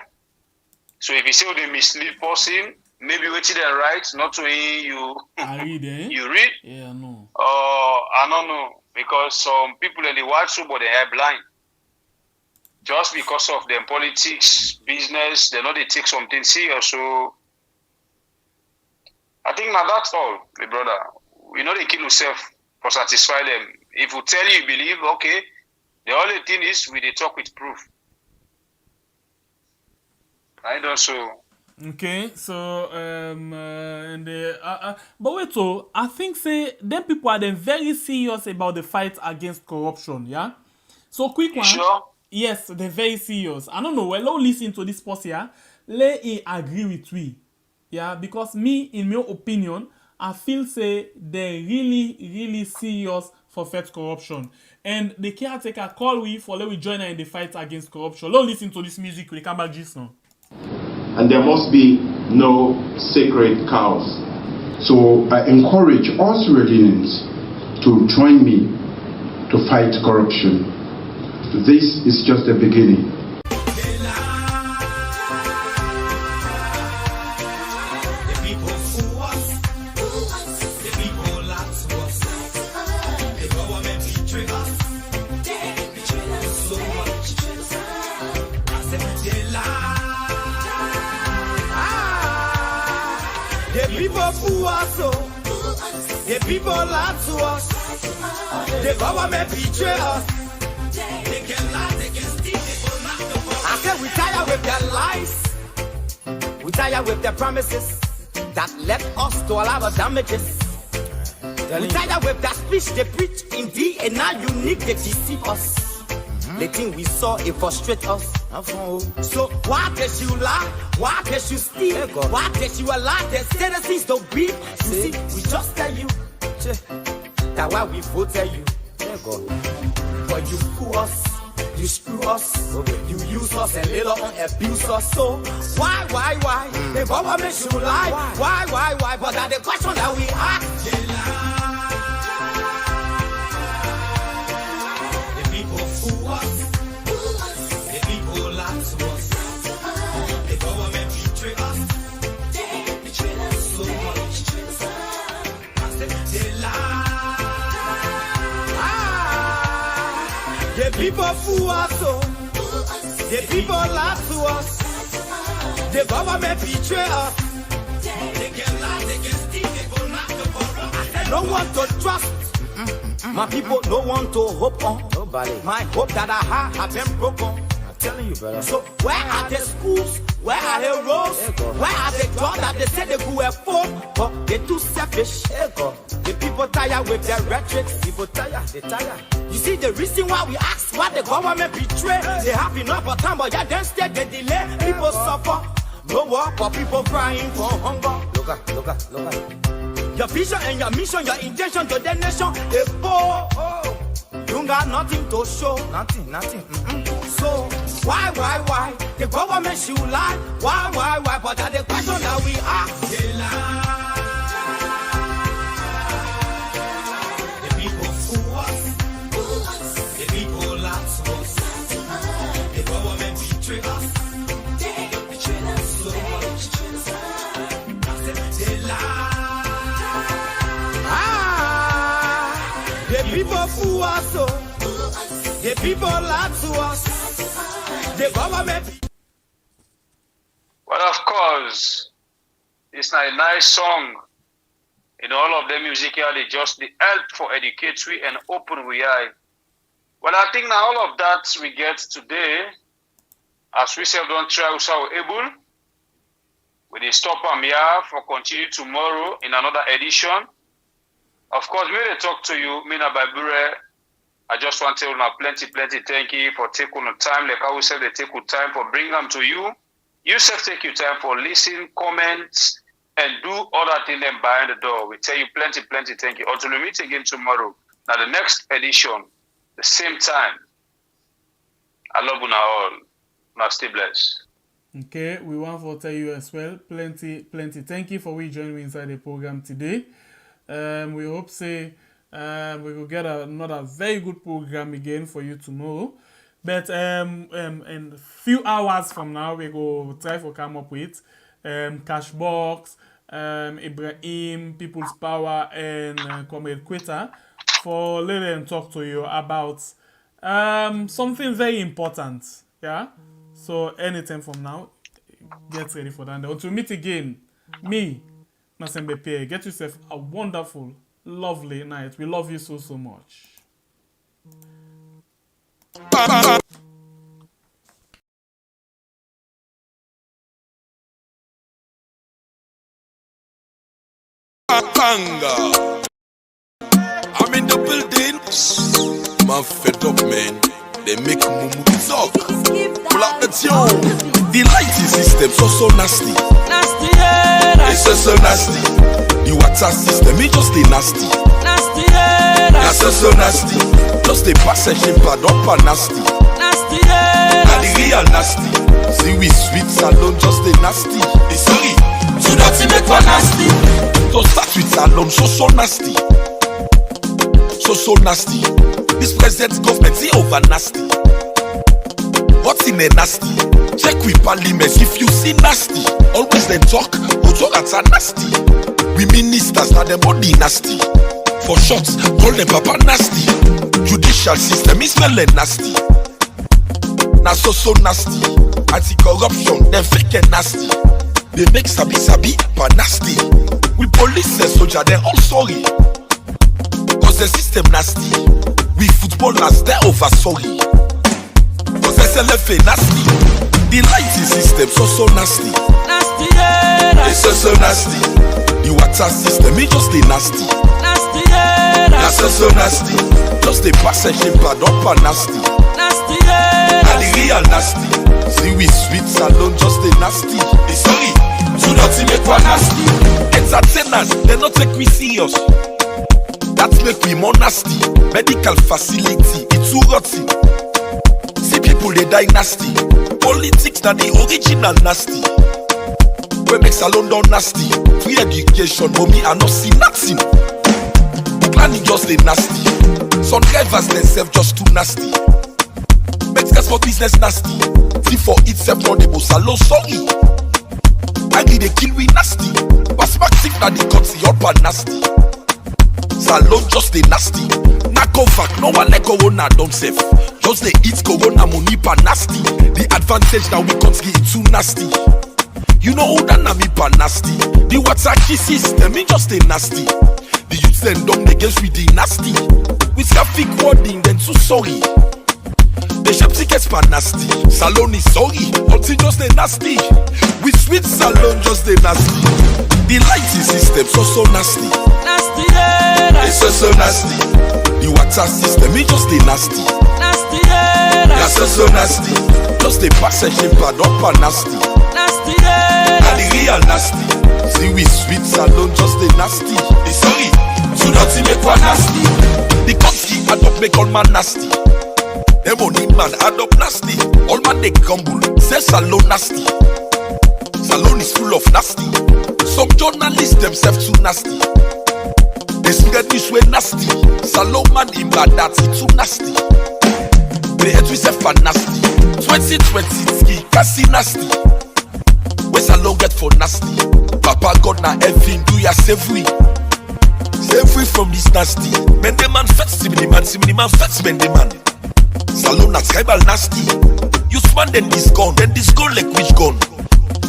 Speaker 1: So if you say they mislead person, maybe waiting and right, not to you.
Speaker 2: I read, eh?
Speaker 1: You read?
Speaker 2: Yeah, no.
Speaker 1: I don't know. Because some people in the watch but they are blind. Just because of their politics, business, they know they take something serious. So I think now that's all, my brother. We know they kill yourself for satisfy them. If you tell you believe, okay. The only thing is we they talk with proof. I don't so.
Speaker 2: Okay, so but wait, so I think say them people are then very serious about the fight against corruption, yeah. So quick one.
Speaker 1: Sure?
Speaker 2: Yes, they're very serious. I don't know. Well, don't listen to this post here. Let it agree with we, yeah. Because me, in my opinion, I feel say they're really serious for fight corruption. And the caretaker call we for let we join her in the fight against corruption. Don't listen to this music. We come back just now.
Speaker 14: And there must be no sacred cows. So I encourage all Sierra Leoneans to join me to fight corruption. This is just the beginning.
Speaker 15: The people lie to us. The government betray us. They can lie, they can steal, they will not know. I said we tired with their lies. We tired with their promises that led us to a lot of damages. We tired with that speech they preach in thee and now unique they deceive us. The thing we saw, it frustrate us. So why did you lie? Why did you steal? Why did you allow the citizens to be? You see, we just tell you. That's why we voted you. But you fool us. You screw us, you use us and later on abuse us. So why? The government should lie. Why? But that's the question that we ask. The people fool us. The people lie to us. The government betray us. They betray us so much. They lie. The people fool us, the people lie to us, the government betray us. They can lie, they can steal, they go knock the borrow. No one to trust. My people no one to hope on. Nobody. My hope that I have been broken. I'm telling you, brother. So where are the schools? Where are the roads? Where are the jobs that they said they could afford? But they're too selfish. The people tired with their rhetoric. People tired, they tired. You see the reason why we ask why the government betray. They have enough of time, but yeah, then instead they delay. People suffer. No work, but people crying for hunger. Look at. Your vision and your mission, your intention to the nation, they poor. You got nothing to show. Nothing. So why? The government should lie. Why? But that's the question that we ask. They lie. The people fool us. The people lie to us. The government betray us. They betray us so much. They lie. The people fool us. The people lie to us. The government.
Speaker 1: Well, of course, it's not a nice song. In all of the music here, they just the help for educatory and open we are. Well, I think now all of that we get today, as we said, don't try also able. We will stop here for continue tomorrow in another edition. Of course, may they talk to you, Mina Babure. I just want to tell you plenty thank you for taking the time. Like I always say, they take your time for bringing them to you. You self take your time for listening, comments, and do other things them behind the door. We tell you plenty thank you. Until we meet again tomorrow. Now the next edition, the same time. I love you now all. Now stay blessed.
Speaker 2: Okay, we want to tell you as well, plenty thank you for joining me inside the program today. We hope we will get another very good program again for you tomorrow. But in a few hours from now, we go try to come up with Cashbox, Ibrahim, People's Power, and Comrade Quetta for later and talk to you about something very important. Yeah. So anytime from now, get ready for that. And until we meet again, me, Nasembe Pierre, get yourself a wonderful, lovely night. We love you so much.
Speaker 16: I'm in the building. Man fed up, man. They make mumu talk. Pull up the tune. The lighting system so nasty.
Speaker 15: Nasty, yeah.
Speaker 16: It's so nasty. The water system, it just the nasty.
Speaker 15: Nasty, yeah.
Speaker 16: That's so nasty. Just the passage pad up and nasty.
Speaker 15: Nasty, yeah.
Speaker 16: And the real nasty. See we sweet salon, just the nasty. It's sorry.
Speaker 15: To dirty make one nasty.
Speaker 16: To start with salon, so nasty. So nasty. This present government is over nasty. What's in a nasty? Check with parliament if you see nasty. Always then talk at a nasty. We ministers now them body nasty. For short, call them papa nasty. Judicial system is smelling nasty. Now so nasty. Anti-corruption, them fake and nasty. They make sabi but nasty. We police and soldier, they're all sorry. Cause the system nasty. We footballers, they're over sorry. Cause the SLFA nasty. The lighting system so nasty.
Speaker 15: Nasty, yeah.
Speaker 16: It's so nasty. The water system, it just the nasty.
Speaker 15: Nasty, yeah.
Speaker 16: That's so nasty. Just the passage pad up and nasty.
Speaker 15: Nasty, yeah.
Speaker 16: real nasty. See we sweet salon just a nasty. Sorry, do not make one nasty. Entertainers, they not take we serious. That make we more nasty. Medical facility, it's too rotten. See people they die nasty. Politics that the original nasty. We make salon down nasty. Free education, mommy I not see nothing. Planning just a nasty. Some drivers themselves just too nasty. Mexicans for business nasty. See for itself not the most salon sorry. Angry they kill we nasty. Perspective that they cut see up and nasty. Salon just a nasty. Nakovac, no one like corona don't save. Just they eat corona money pa nasty. The advantage that we can't get it too nasty. You know who that na me pa nasty. The Wataki system it just a nasty. The youth then dumb against with the nasty. With traffic warning then too sorry. The shop tickets pa nasty. Salon is sorry, until just a nasty. With sweet salon just a nasty. The lighting system so nasty.
Speaker 15: Nasty, yeah.
Speaker 16: It's so nasty. The water system it just a nasty.
Speaker 15: Nasty, yeah.
Speaker 16: That's so nasty. Just a passage pad up and nasty.
Speaker 15: Nasty, yeah.
Speaker 16: And the real nasty. See we sweet salon just a nasty. Sorry, do not make one nasty. The country add up make all man nasty. Them money man add up nasty. All man they grumble, say salon nasty. Salon is full of nasty. Some journalists themselves too nasty. They spread this way nasty. Salon man in bad that's it too nasty. They head we self nasty. 2020 ski kasi nasty. Where salon get for nasty. Papa God na everything do ya save we. Save we from this nasty. Men the man fetch simini man fetch men the man. Salon na tribal nasty. You span then this gun like which gun?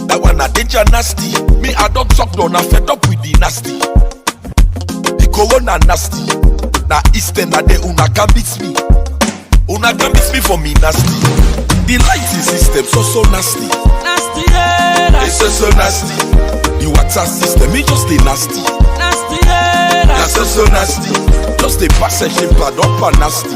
Speaker 16: That one a danger nasty. Me I don't talk down, I fed up with the nasty. The corona nasty. Na eastern na de una can beat me. Una can beat me for me nasty. The lighting system so nasty.
Speaker 15: Nasty, yeah.
Speaker 16: It's so nasty. The water system it just a nasty.
Speaker 15: Nasty, yeah.
Speaker 16: That's so nasty. Just a passage pad up and nasty.